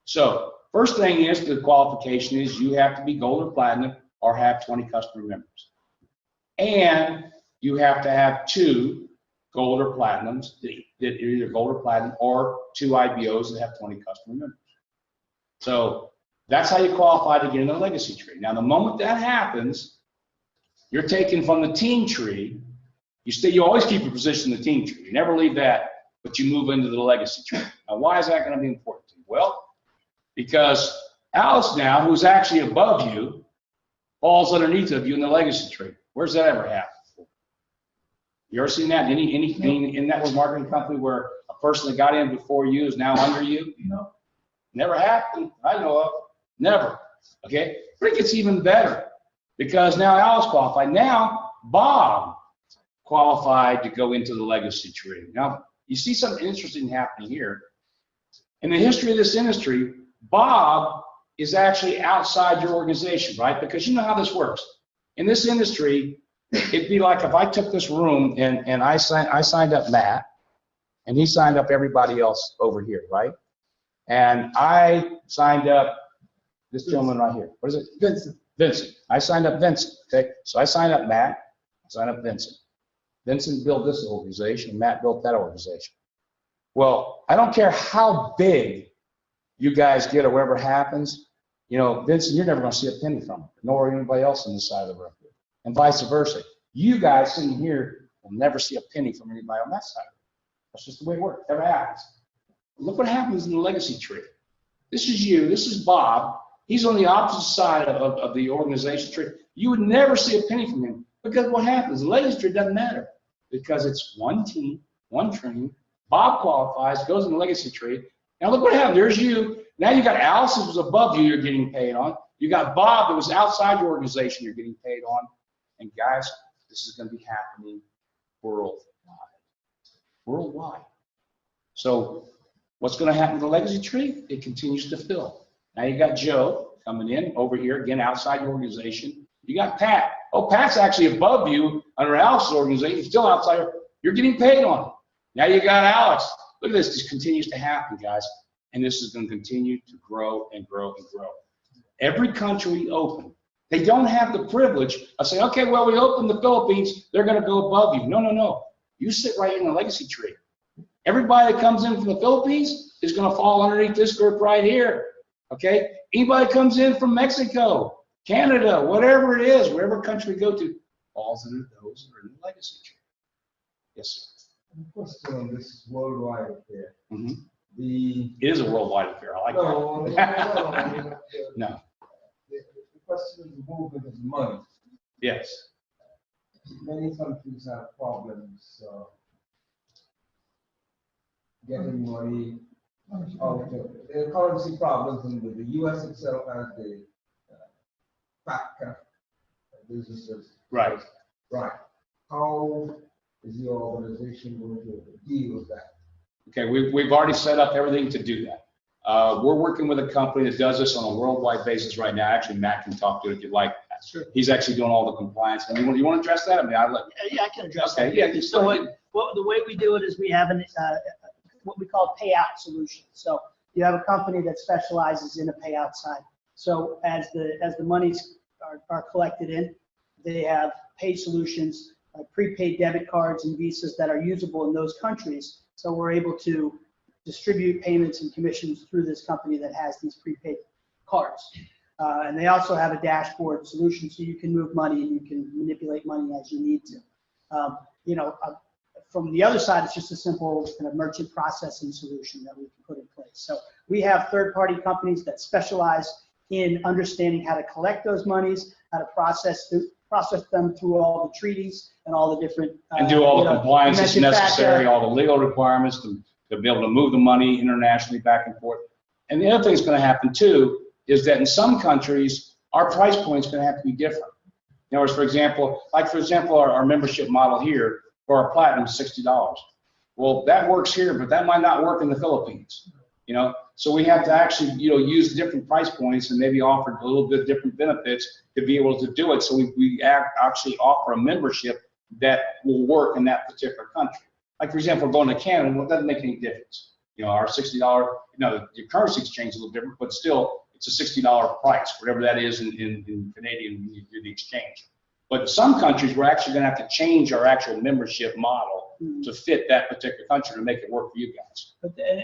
So, first thing is, the qualification is you have to be gold or platinum or have 20 customer members. And you have to have 2 gold or platinums that are either gold or platinum or 2 IBOs that have 20 customer members. So that's how you qualify to get in the legacy tree. Now, the moment that happens, you're taken from the team tree. You always keep your position in the team tree. You never leave that, but you move into the legacy tree. Now, why is that going to be important to you? Well, because Alice now, who's actually above you, falls underneath of you in the legacy tree. Where's that ever happened before? You ever seen that in any network marketing company where a person that got in before you is now under you? No. Never happened, I know of. Never. Okay? But it gets even better because now Alice qualified. Now Bob qualified to go into the legacy tree. Now, you see something interesting happening here. In the history of this industry, Bob is actually outside your organization, right? Because you know how this works. In this industry, it'd be like if I took this room and I signed up Matt, and he signed up everybody else over here, right? And I signed up this gentleman right here. What is it? Vincent. Vincent. I signed up Vincent, okay? So I signed up Matt, I signed up Vincent. Vincent built this organization, and Matt built that organization. Well, I don't care how big you guys get or whatever happens, you know, Vincent, you're never going to see a penny from him, nor anybody else on this side of the room. And vice versa. You guys sitting here will never see a penny from anybody on that side. That's just the way it works. Never happens. Look what happens in the legacy tree. This is you. This is Bob. He's on the opposite side of the organization tree. You would never see a penny from him because what happens? The legacy tree doesn't matter because it's one team, one train. Bob qualifies, goes in the legacy tree. Now look what happened. There's you. Now you got Alice who was above you, you're getting paid on. You got Bob that was outside your organization, you're getting paid on. And guys, this is going to be happening worldwide. Worldwide. So what's going to happen to the legacy tree? It continues to fill. Now you got Joe coming in over here, again, outside your organization. You got Pat Oh, Pat's actually above you under Alex's organization, still outsider. You're getting paid on it. Now you got Alex. Look at this. This continues to happen, guys. And this is going to continue to grow and grow and grow. Every country we open, they don't have the privilege of saying, okay, well, we opened the Philippines, they're going to go above you. No, no, no. You sit right in the legacy tree. Everybody that comes in from the Philippines is going to fall underneath this group right here. Okay? Anybody that comes in from Mexico, Canada, whatever it is, wherever country we go to, falls under those who are in the legacy tree. Yes, sir. Question on this worldwide affair. Mm-hmm. It is a worldwide affair. I like that. No. The question is the movement of money. Yes. Many countries have problems getting money out of there are currency problems, and the U.S. itself has the FATCA businesses. Right. Right. How is your organization going to deal with that? Okay, we've already set up everything to do that. We're working with a company that does this on a worldwide basis right now. Actually, Matt can talk to it if you'd like. Sure. He's actually doing all the compliance. And you want to address that? I mean, Yeah, I can address Okay, that. yeah, So the way we do it is we have what we call payout solution. So you have a company that specializes in a payout side. So as the monies are collected in, they have paid solutions, prepaid debit cards and visas that are usable in those countries. So we're able to distribute payments and commissions through this company that has these prepaid cards. And they also have a dashboard solution, so you can move money and you can manipulate money as you need to. From the other side, it's just a simple kind of merchant processing solution that we can put in place. So we have third-party companies that specialize in understanding how to collect those monies, how to process them through all the treaties and all the different and do all the compliance that's necessary, FATCA. all the legal requirements to be able to move the money internationally back and forth. And the other thing that's going to happen too is that in some countries, our price point is going to have to be different. In other words, for example, our membership model here for our platinum is $60. Well, that works here, but that might not work in the Philippines. So we have to actually, use different price points and maybe offer a little bit different benefits to be able to do it. So we actually offer a membership that will work in that particular country. Like, for example, going to Canada, well, it doesn't make any difference. Our $60, your currency exchange is a little different, but still, it's a $60 price, whatever that is in Canadian when you do the exchange. But some countries, we're actually going to have to change our actual membership model to fit that particular country to make it work for you guys.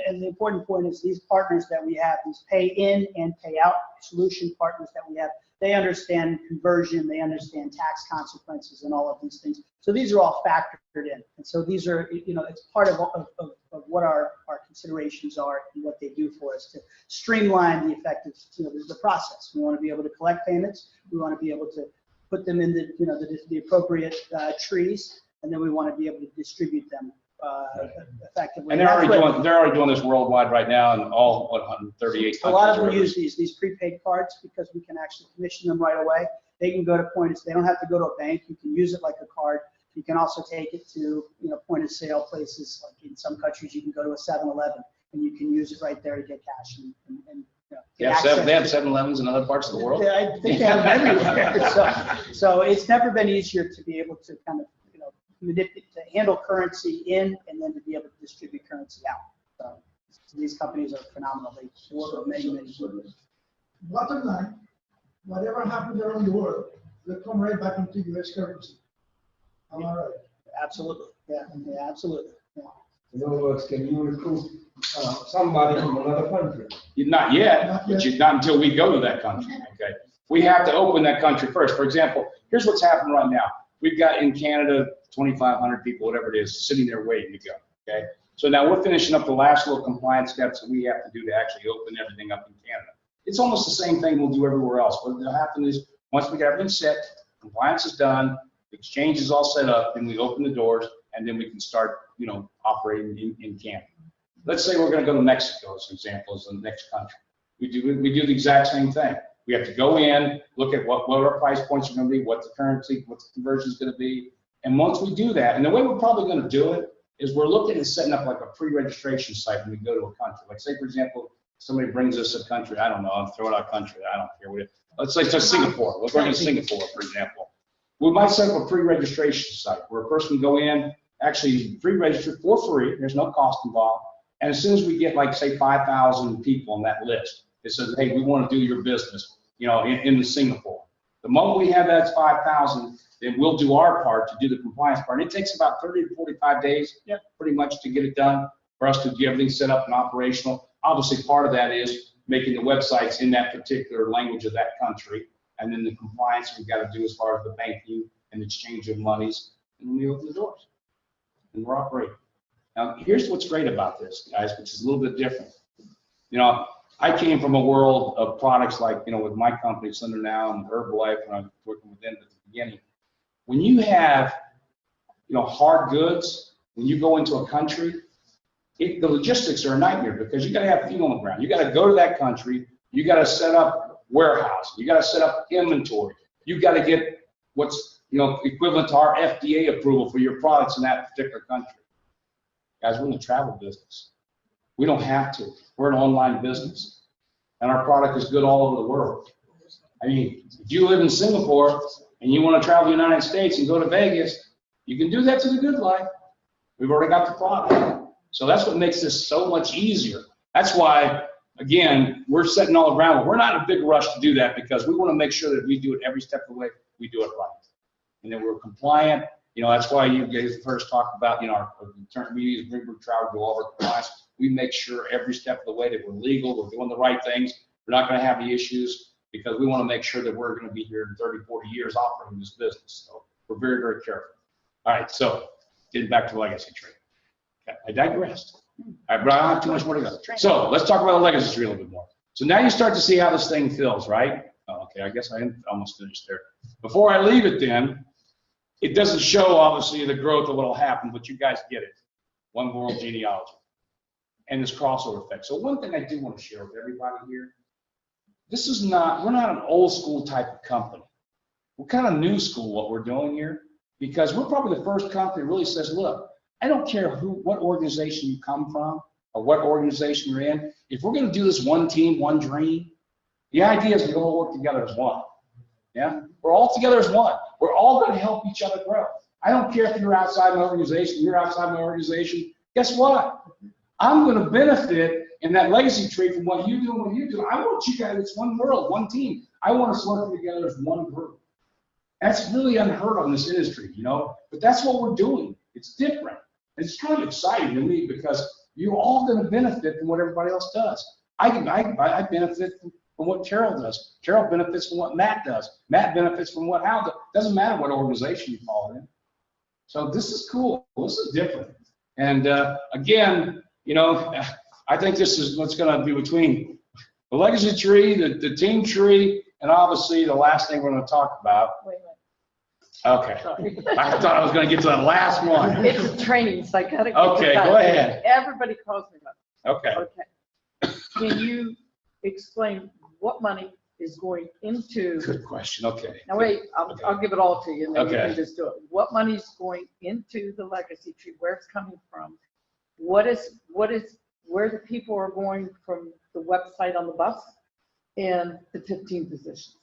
And the important point is these partners that we have, these pay in and pay out solution partners that we have, they understand conversion, they understand tax consequences and all of these things. So these are all factored in. And so these are, it's part of what our considerations are and what they do for us to streamline the effective, the process. We want to be able to collect payments. We want to be able to put them in the appropriate trees, and then we want to be able to distribute them effectively. And they're already doing this worldwide right now in all 138 countries. A lot of them use these prepaid cards because we can actually commission them right away. They can go to they don't have to go to a bank. You can use it like a card. You can also take it to point of sale places. Like in some countries, you can go to a 7-Eleven and you can use it right there to get cash and they have 7-Elevens in other parts of the world? I think they have them everywhere. So it's never been easier to be able to kind of, manipulate, to handle currency in and then to be able to distribute currency out. So these companies are phenomenal. They work with many years. Bottom line, whatever happens around the world, will come right back into U.S. currency. Am I right? Absolutely. Yeah, absolutely. Yeah. In other words, can you recruit somebody from another country? Not yet, but not until we go to that country, okay? We have to open that country first. For example, here's what's happening right now. We've got in Canada 2,500 people, whatever it is, sitting there waiting to go, okay? So now we're finishing up the last little compliance steps that we have to do to actually open everything up in Canada. It's almost the same thing we'll do everywhere else. What will happen is once we get everything set, compliance is done, the exchange is all set up, then we open the doors, and then we can start, operating in Canada. Let's say we're going to go to Mexico, as an example, as the next country. We do the exact same thing. We have to go in, look at what our price points are going to be, what the currency, what the conversion is going to be. And once we do that, and the way we're probably going to do it is we're looking at setting up like a pre-registration site when we go to a country. Like say, for example, somebody brings us a country, I don't know, I'm throwing out a country, I don't care what it is. Let's say just Singapore. We're going to Singapore, for example. we might set up a pre-registration site where a person can go in, actually pre-register for free, there's no cost involved. And as soon as we get like, say, 5,000 people on that list, it says, hey, we want to do your business, you know, in Singapore. The moment we have that 5,000, then we'll do our part to do the compliance part. And it takes about 30 to 45 days, pretty much, to get it done, for us to get everything set up and operational. Obviously, part of that is making the websites in that particular language of that country. And then the compliance we've got to do as far as the banking and exchange of monies. And then we open the doors. And we're operating. Now, here's what's great about this, guys, which is a little bit different. You know, I came from a world of products like, you know, with my company, Slender Now and Herbalife, when I was working with them at the beginning. When you have, you know, hard goods, when you go into a country, the logistics are a nightmare because you got to have feet on the ground. You got to go to that country. You got to set up warehouse. You got to set up inventory. You got to get what's, you know, equivalent to our FDA approval for your products in that particular country. Guys, we're in the travel business. We don't have to. We're an online business, and our product is good all over the world. I mean, if you live in Singapore and you want to travel the United States and go to Vegas, you can do that to the Good Life. We've already got the product. So that's what makes this so much easier. That's why, again, we're setting all the groundwork. We're not in a big rush to do that because we want to make sure that we do it every step of the way. We do it right, and then we're compliant. You know, that's why you guys first talked about, you know, our we use Greenberg Travel to all of our compliance. We make sure every step of the way that we're legal, we're doing the right things. We're not going to have any issues because we want to make sure that we're going to be here in 30, 40 years operating this business. So we're very, very careful. All right, so getting back to the legacy tree. Okay, I digressed. All right, but I don't have too much more to go. So let's talk about the legacy tree a little bit more. So now you start to see how this thing feels, right? Oh, okay, I guess I am almost finished there. Before I leave it then, it doesn't show, obviously, the growth of what will happen, but you guys get it. One world genealogy and this crossover effect. So one thing I do want to share with everybody here, this is not, we're not an old school type of company. We're kind of new school what we're doing here because we're probably the first company that really says, look, I don't care what organization you come from or what organization you're in. If we're going to do this one team, one dream, the idea is we all work together as one. Yeah, we're all together as one. We're all going to help each other grow. I don't care if you're outside my organization, you're outside my organization. Guess what? I'm going to benefit in that legacy tree from what you do and what you do. I want you guys, it's one world, one team. I want us working together as one group. That's really unheard of in this industry, you know, but that's what we're doing. It's different. It's kind of exciting to me because you're all going to benefit from what everybody else does. I benefit from what Carol does. Carol benefits from what Matt does. Matt benefits from what Hal does. Doesn't matter what organization you fall in. So this is cool. This is different. And again, you know, I think this is what's going to be between the legacy tree, the team tree, and obviously the last thing we're going to talk about. Wait a minute. Okay. Sorry. I thought I was going to get to that last one. It's training, so I gotta get Okay, go ahead. Everybody calls me about it. Okay. Okay. Can you explain what money is going into? Good question. Okay. Now wait, I'll give it all to you and then you Okay. can just do it. What money is going into the legacy tree? Where it's coming from? Where the people are going from the website on the bus and the 15 positions?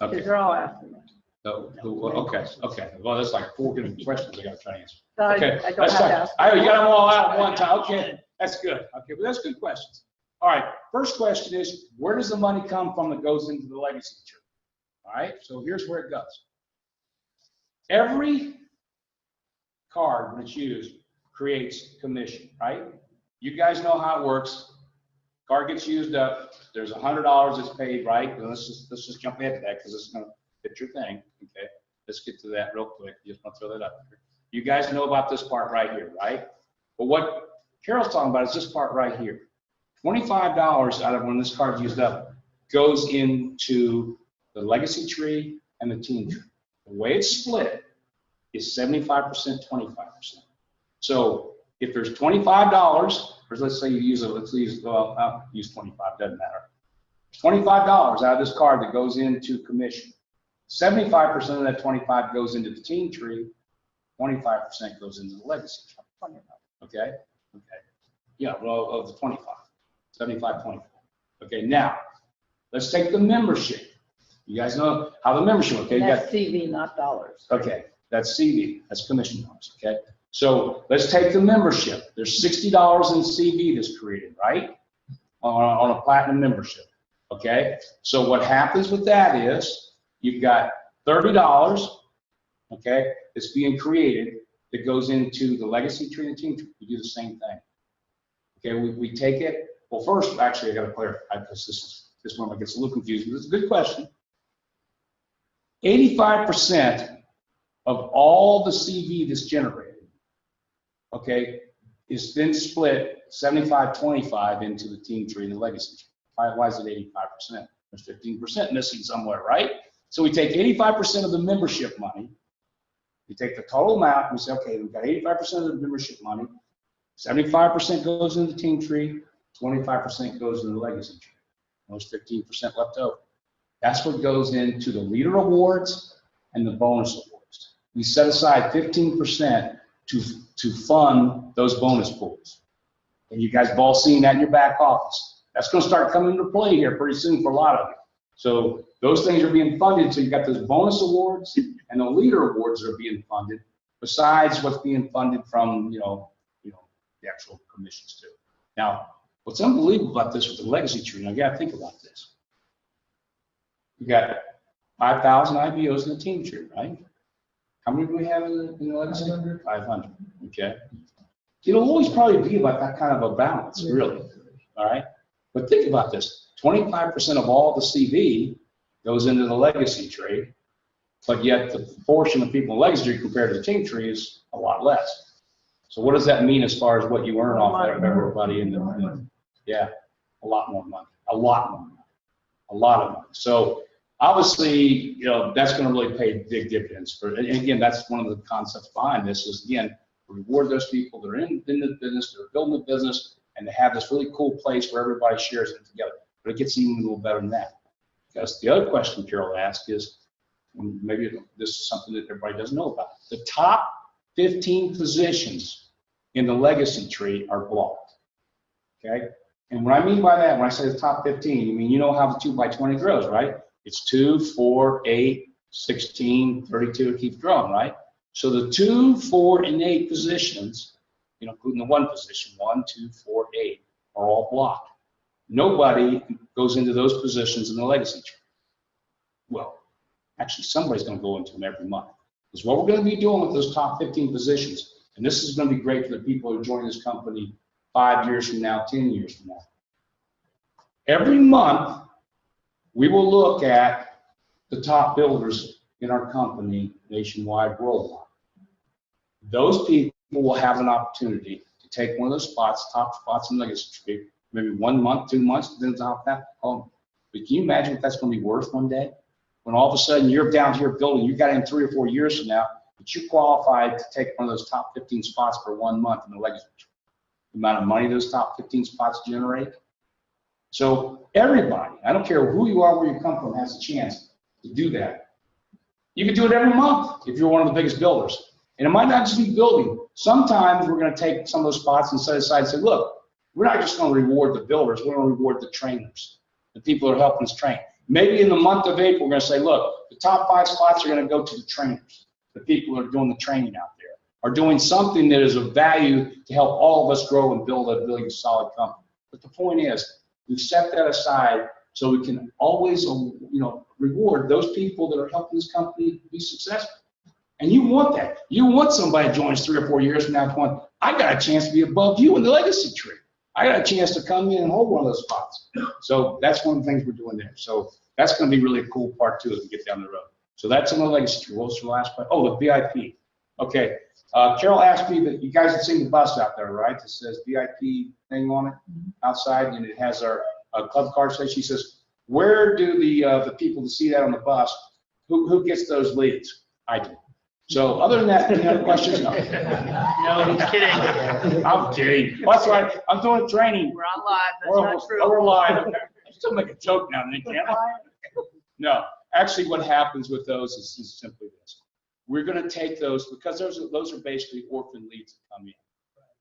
Okay. Because they're all asking me. Okay. Well, that's like 4 different questions I got to try to answer. Okay. I don't have to ask. You got them all out at one time. Okay. That's good. Okay. But that's good questions. All right. First question is, where does the money come from that goes into the legacy tree? All right. So here's where it goes. Every card, when it's used, creates commission, right? You guys know how it works. Card gets used up. There's $100 that's paid, right? And let's just jump ahead to that because it's going to fit your thing. Okay. Let's get to that real quick. Just want to throw that up here. You guys know about this part right here, right? But what Carol's talking about is this part right here. $25 out of when this card's used up goes into the legacy tree and the team tree. The way it's split is 75%, 25%. So if there's $25, or let's say you use it, I'll use 25, doesn't matter. $25 out of this card that goes into commission. 75% of that 25 goes into the team tree, 25% goes into the legacy tree. Okay? Okay. Yeah, well, of the 25. 75, 25. Okay, now, let's take the membership. You guys know how the membership, okay? You got, That's CV, not dollars. okay, that's CV, that's commission dollars, okay? So let's take the membership. There's $60 in CV that's created, right? On a platinum membership, okay? So what happens with that is you've got $30, okay, that's being created that goes into the legacy tree and the team tree. We do the same thing. Okay, we take it, well, first, actually, I gotta clarify, because this one gets a little confusing, but it's a good question. 85% of all the CV that's generated, okay, is then split 75-25 into the team tree and the legacy tree. Why is it 85%? There's 15% missing somewhere, right? So we take 85% of the membership money, we take the total amount, and we say, okay, we've got 85% of the membership money, 75% goes into the team tree, 25% goes into the legacy tree. There's 15% left over. That's what goes into the leader awards and the bonus awards. We set aside 15% to fund those bonus pools. And you guys have all seen that in your back office. That's going to start coming into play here pretty soon for a lot of you. So those things are being funded. So you got those bonus awards and the leader awards that are being funded, besides what's being funded from, the actual commissions too. Now, what's unbelievable about this with the legacy tree, now you got to think about this. You got 5,000 IBOs in the team tree, right? How many do we have in the legacy? 500. Okay. It'll always probably be about that kind of a balance, really. All right. But think about this: 25% of all the CV goes into the legacy tree, but yet the proportion of people in the legacy tree compared to the team tree is a lot less. So what does that mean as far as what you earn off of everybody in the yeah, a lot more money, a lot more money, a lot of money. So obviously, that's going to really pay big dividends. And again, that's one of the concepts behind this is, again, reward those people that are in the business, that are building the business, and to have this really cool place where everybody shares it together. But it gets even a little better than that. Because the other question Carol asked is, maybe this is something that everybody doesn't know about. The top 15 positions in the legacy tree are blocked, okay? And what I mean by that, when I say the top 15, I mean, you know how the 2 by 20 grows, right? It's 2, 4, 8, 16, 32, it keeps growing, right? So the 2, 4, and 8 positions, including the 1 position, 1, 2, 4, 8, are all blocked. Nobody goes into those positions in the legacy tree. Well, actually, somebody's going to go into them every month. Because what we're going to be doing with those top 15 positions, and this is going to be great for the people who join this company 5 years from now, 10 years from now. Every month, we will look at the top builders in our company nationwide, worldwide. Those people will have an opportunity to take one of those spots, top spots in the legacy tree, maybe 1 month, 2 months, depends on that. But can you imagine what that's going to be worth one day? When all of a sudden you're down to your building, you got in 3 or 4 years from now, but you qualified to take one of those top 15 spots for 1 month in the legacy tree. The amount of money those top 15 spots generate. So everybody, I don't care who you are, where you come from, has a chance to do that. You can do it every month if you're one of the biggest builders. And it might not just be building. Sometimes we're going to take some of those spots and set aside and say, look, we're not just going to reward the builders, we're going to reward the trainers, the people who are helping us train. Maybe in the month of April, we're going to say, look, the top 5 spots are going to go to the trainers, the people who are doing the training out there, are doing something that is of value to help all of us grow and build a really solid company. But the point is, we've set that aside so we can always, reward those people that are helping this company be successful. And you want that. You want somebody to join us 3 or 4 years from now going, I got a chance to be above you in the legacy tree. I got a chance to come in and hold one of those spots. So that's one of the things we're doing there. So that's going to be really a cool part too as we get down the road. So that's in the legacy tree. What was the last part? Oh, the VIP. Okay. Carol asked me that you guys have seen the bus out there, right? That says VIP thing on it outside, and it has our club card. So she says, where do the people that see that on the bus, who gets those leads? I do. So other than that, any other questions? No. No, he's kidding. I'm kidding. That's right. I'm doing training. We're on live. That's not true. We're live. Okay. I still make a joke now and then, can't I? No. Actually, what happens with those is simply this. We're going to take those because those are basically orphan leads that come in,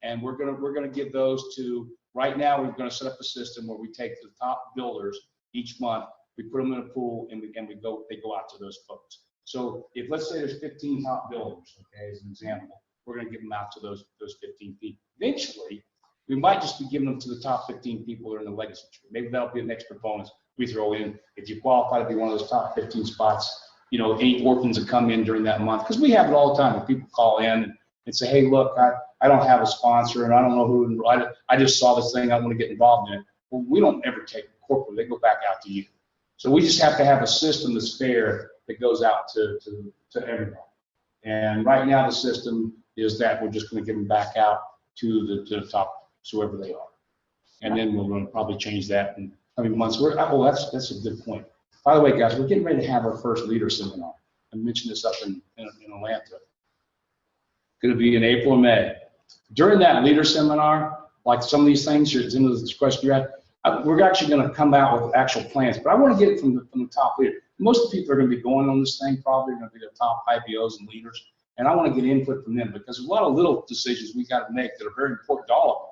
and we're going to give those to. Right now, we're going to set up a system where we take the top builders each month we put them in a pool, and they go out to those folks. So if, let's say there's 15 top builders, okay, as an example, we're gonna give them out to those 15 people. Eventually, we might just be giving them to the top 15 people that are in the legacy tree. Maybe that'll be an extra bonus we throw in. If you qualify to be one of those top 15 spots, you know, any orphans that come in during that month, because we have it all the time when people call in and say, hey, look, I don't have a sponsor and I don't know who, I just saw this thing, I want to get involved in it. Well, we don't ever take it corporate, they go back out to you. So we just have to have a system that's fair that goes out to everyone. And right now the system is that we're just going to give them back out to the top, whoever they are. And then we're going to probably change that in coming months. Oh, that's a good point. By the way, guys, we're getting ready to have our first leader seminar. I mentioned this up in Atlanta. Going to be in April or May. During that leader seminar, like some of these things, some of this question you had, we're actually going to come out with actual plans. But I want to get it from the top leader. Most of the people are going to be going on this thing probably going to be the top IBOs and leaders. And I want to get input from them because there's a lot of little decisions we got to make that are very important to all of them.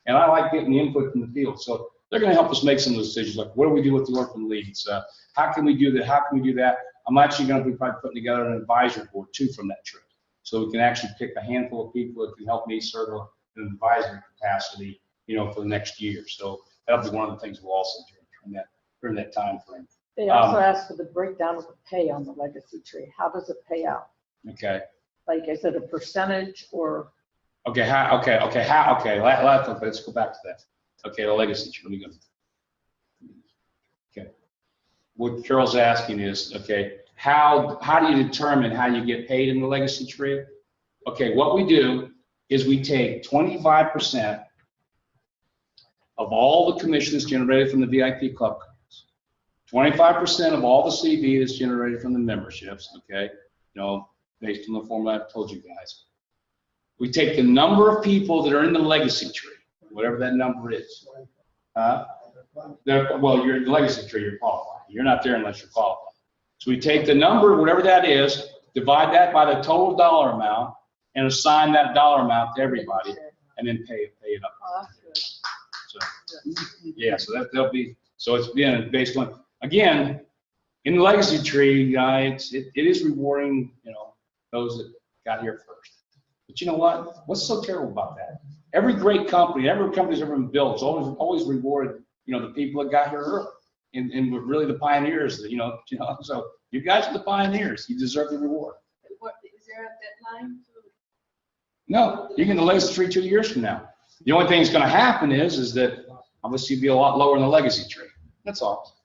And I like getting the input from the field. So they're going to help us make some of those decisions, like what do we do with the orphan leads? How can we do that? How can we do that? I'm actually going to be probably putting together an advisory board too from that trip. So we can actually pick a handful of people that can help me serve in an advisory capacity, you know, for the next year. So that'll be one of the things we'll also do during that time frame. They also asked for the breakdown of the pay on the legacy tree. How does it pay out? Okay. Like, is it a percentage or? Okay, let's go back to that. Okay, the legacy tree, let me go. Okay. What Carol's asking is, okay, how do you determine how you get paid in the legacy tree? Okay, what we do is we take 25% of all the commissions generated from the VIP club cards, 25% of all the CV that's generated from the memberships, okay, you know, based on the formula I've told you guys. We take the number of people that are in the legacy tree, whatever that number is. Well, you're in the legacy tree, you're qualified. You're not there unless you're qualified. So we take the number, whatever that is, divide that by the total dollar amount, and assign that dollar amount to everybody, and then pay it up. Oh, that's good. So, yeah, so that'll be, so it's being based on, again, in the legacy tree, guys, it is rewarding, you know, those that got here first. But you know what? What's so terrible about that? Every great company, every company's ever been built, it's always rewarded, you know, the people that got here early, and we're really the pioneers. You know. So you guys are the pioneers. You deserve the reward. Is there a deadline? No, you can the legacy tree 2 years from now. The only thing that's going to happen is that obviously you'll be a lot lower in the legacy tree. That's all.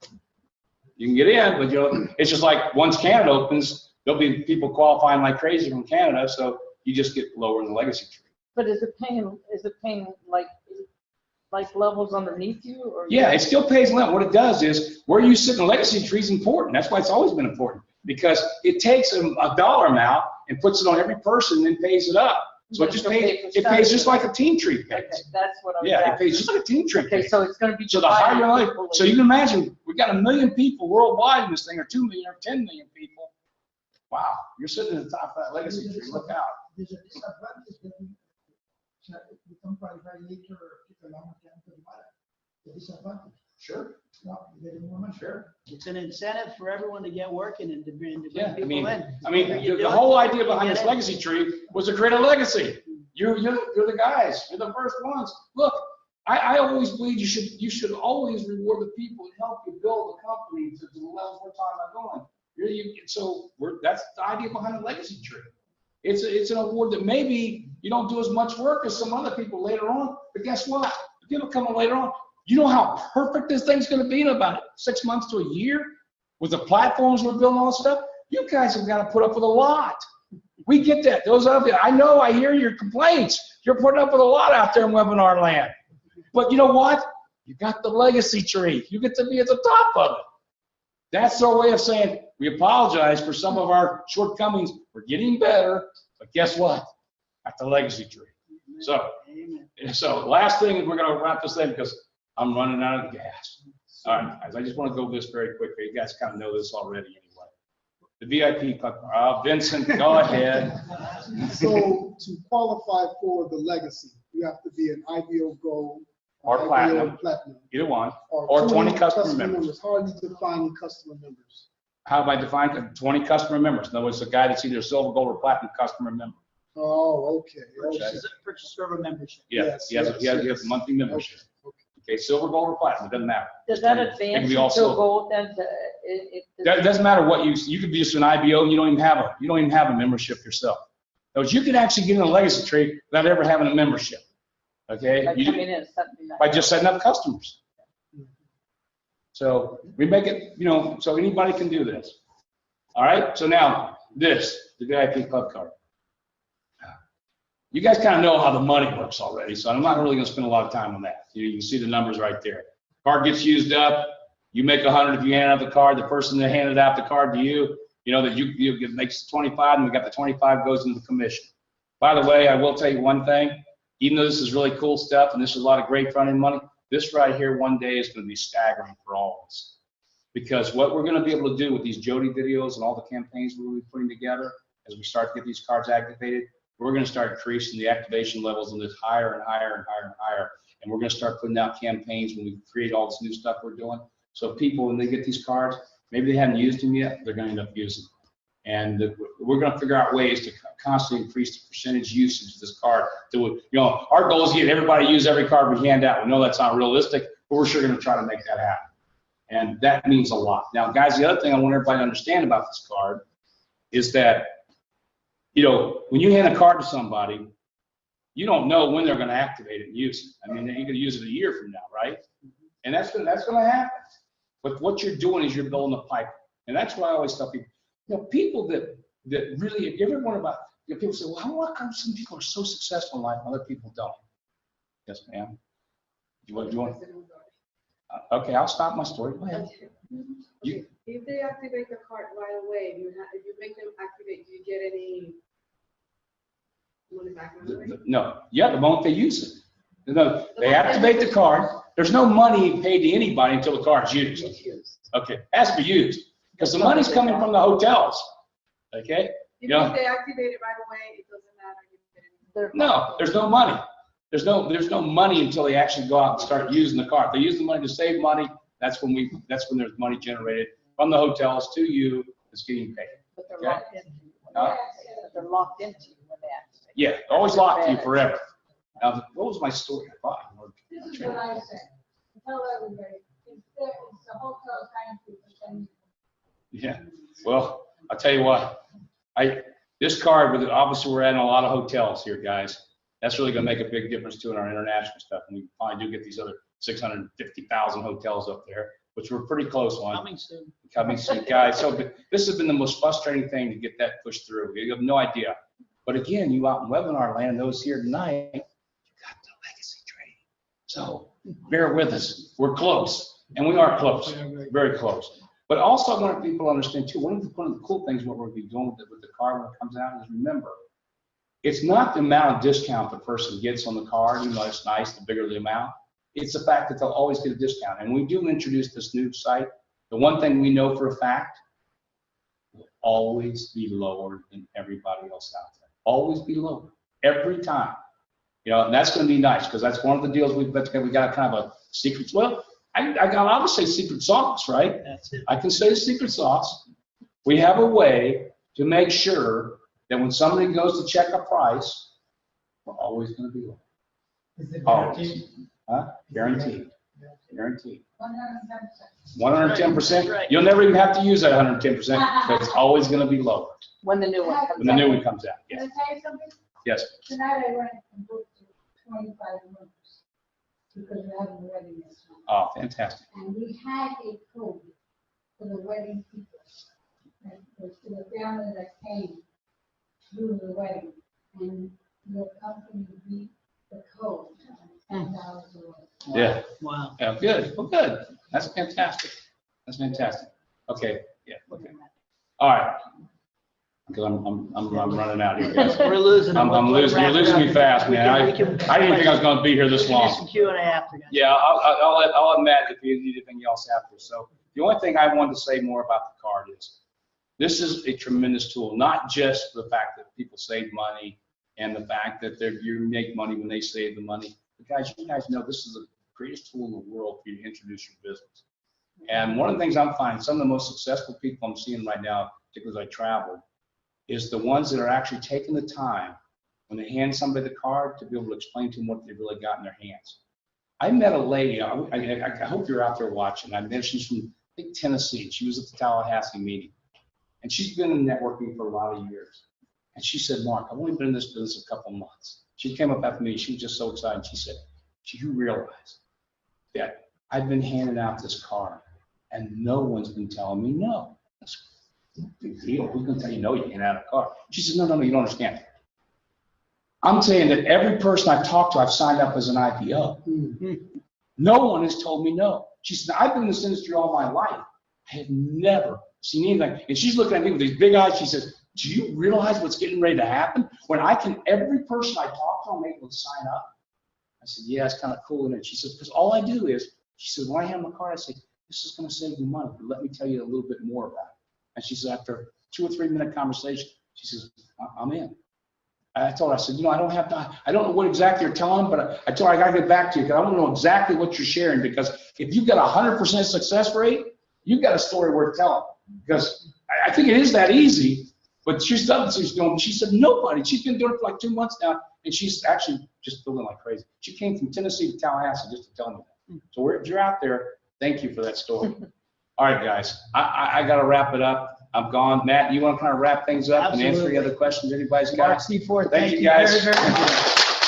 You can get in, but you know, it's just like once Canada opens, there'll be people qualifying like crazy from Canada, so you just get lower in the legacy tree. But is it paying like levels underneath you, or? Yeah, it still pays level. What it does is where you sit in the legacy tree is important. That's why it's always been important, because it takes a dollar amount and puts it on every person and then pays it up. So it just pays just like a team tree pays. Okay, that's what I'm. Yeah, it pays just like a team tree Okay, pays. so it's going to be. So the higher your life, so you can imagine we got 1 million people worldwide in this thing, or 2 million, or 10 million people. Wow, you're sitting at the top of that legacy tree. Look out. There's a disadvantage that we become qualified later or people long term to the bottom. The disadvantage. Sure. No, you're getting more money. Sure. It's an incentive for everyone to get working and to bring Yeah, people in. the whole idea behind this legacy tree was to create a legacy. You're the guys. You're the first ones. Look, I always believe you should always reward the people that help you build a company to the levels we're talking about going. That's the idea behind the legacy tree. It's an award that maybe you don't do as much work as some other people later on, but guess what? The people coming later on, you know how perfect this thing's going to be in about 6 months to a year with the platforms we're building, all this stuff. You guys have got to put up with a lot. We get that. Those of you, I know, I hear your complaints. You're putting up with a lot out there in webinar land. But you know what? You got the legacy tree. You get to be at the top of it. That's our way of saying we apologize for some of our shortcomings. We're getting better, but guess what? At the legacy tree. So last thing is we're going to wrap this thing because I'm running out of gas. All right, guys, I just want to go this very quickly. You guys kind of know this already anyway. The VIP club, Vincent, go ahead. So to qualify for the legacy, you have to be an IBO Gold or platinum, either one, or 20 customer members. How are you defining customer members? How do I define 20 customer members? In other words, a guy that's either a silver, gold, or platinum customer member. Oh, okay. Purchase server membership. Yes, he has a monthly membership. Okay, silver, gold, or platinum, it doesn't matter. Does that It advance can you be to all silver. gold then? It doesn't matter what you could be just an IBO and you don't even have a membership yourself. In other words, you can actually get in a legacy trade without ever having a membership. Okay? By coming in, something like By that. just setting up customers. So we make it, so anybody can do this. All right, so now the VIP club card. You guys kind of know how the money works already, so I'm not really going to spend a lot of time on that. You can see the numbers right there. Card gets used up, you make 100 if you hand out the card. The person that handed out the card to you, that you makes 25, and we got the 25 goes into the commission. By the way, I will tell you one thing. Even though this is really cool stuff and this is a lot of great front-end money, this right here one day is going to be staggering for all of us. Because what we're going to be able to do with these Jody videos and all the campaigns we'll be putting together as we start to get these cards activated, we're going to start increasing the activation levels on this higher and higher and higher and higher. And we're going to start putting out campaigns when we create all this new stuff we're doing. So people, when they get these cards, maybe they haven't used them yet, they're going to end up using them. And we're going to figure out ways to constantly increase the percentage usage of this card. Our goal is to get everybody to use every card we hand out. We know that's not realistic, but we're sure going to try to make that happen. And that means a lot. Now, guys, the other thing I want everybody to understand about this card is that, when you hand a card to somebody, you don't know when they're going to activate it and use it. I mean, you could use it a year from now, right? And that's going to happen. But what you're doing is you're building a pipe. And that's why I always tell people, people that really, if you ever wonder about, people say, well, how come some people are so successful in life and other people don't? Yes, ma'am. You want? Okay, I'll stop my story. Go ahead. If they activate the card right away, if you make them activate, do you get any money back right away? No. Yeah, the moment they use it. No, they activate the card. There's no money paid to anybody until the card's used. Okay, it has to be used because the money's coming from the hotels. Okay? If they activate it right away, it doesn't matter. No, there's no money. There's no money until they actually go out and start using the card. If they use the money to save money, that's when there's money generated from the hotels to you that's getting paid. But they're locked into you. They're locked into you when they activate. Yeah, always locked to you forever. Now, what was my story? This is what I say. Tell everybody, it's the hotel trying to. Yeah. Well, I'll tell you what. This card, obviously we're adding a lot of hotels here, guys. That's really going to make a big difference too in our international stuff. And we finally do get these other 650,000 hotels up there, which we're pretty close on. Coming soon, guys. So this has been the most frustrating thing to get that pushed through. You have no idea. But again, you out in webinar land, those here tonight, you got the legacy trade. So bear with us. We're close. And we are close. Very close. But also I want people to understand too, one of the cool things what we're going to be doing with the card when it comes out is remember, it's not the amount of discount the person gets on the card, even though it's nice, the bigger the amount. It's the fact that they'll always get a discount. And when we do introduce this new site, the one thing we know for a fact, will always be lower than everybody else out there. Always be lower, every time. And that's going to be nice because that's one of the deals we've got. We got kind of a secret. Well, I got to say secret sauce, right? That's it. I can say secret sauce. We have a way to make sure that when somebody goes to check a price, we're always going to be low. Is it Always. Huh? Guaranteed. Guaranteed. 110%. Right. You'll never even have to use that 110% because it's always going to be lower When the new one comes out. when the new one comes out. Can Yes. I tell you something? Yes. Tonight I went and booked 25 rooms because we're having a wedding this month. Oh, fantastic. And we had a code for the wedding people. And it was to the family that came through the wedding. And your company beat the code. $10 away. Yeah. Wow. Yeah. Good. Well, good. That's fantastic. That's fantastic. Okay. Yeah. Okay. All right. Because I'm running out here, guys. We're losing. I'm losing. You're losing me fast, man. I didn't think I was going to be here this Do long. some Q&A after. Guys. Yeah, I'll let Matt if you need anything else after. So the only thing I wanted to say more about the card is this is a tremendous tool, not just the fact that people save money and the fact that you make money when they save the money. But guys, you guys know this is a greatest tool in the world for you to introduce your business. And one of the things I'm finding, some of the most successful people I'm seeing right now, particularly as I travel, is the ones that are actually taking the time when they hand somebody the card to be able to explain to them what they've really got in their hands. I met a lady, I hope you're out there watching. I met, she's from, I think, Tennessee. She was at the Tallahassee meeting. And she's been in networking for a lot of years. And she said, Mark, I've only been in this business a couple months. She came up after me, she was just so excited. She said, do you realize that I've been handing out this card and no one's been telling me no? That's a big deal. Who's gonna tell you no, you hand out a card? She said, no, you don't understand. I'm saying that every person I've talked to, I've signed up as an IBO. No one has told me no. She said, I've been in this industry all my life. I have never seen anything. And she's looking at me with these big eyes. She says, do you realize what's getting ready to happen? When I can, every person I talk to, I'm able to sign up. I said, yeah, it's kind of cool, isn't it? She said, because all I do is, she said, when I hand my card, I say, this is going to save you money, but let me tell you a little bit more about it. And she said, after a 2 or 3 minute conversation, she says, I'm in. I told her, I said, I don't have to, I don't know what exactly you're telling, but I told her I got to get back to you because I want to know exactly what you're sharing, because if you've got a 100% success rate, you've got a story worth telling. Because I think it is that easy, but she's doing, she said nobody, she's been doing it for like 2 months now, and she's actually just building like crazy. She came from Tennessee to Tallahassee just to tell me that. So if you're out there, thank you for that story. All right, guys, I got to wrap it up. I'm gone. Matt, you want to kind of wrap things up and answer any other questions anybody's got? Mark C4, Thank you, guys. very much.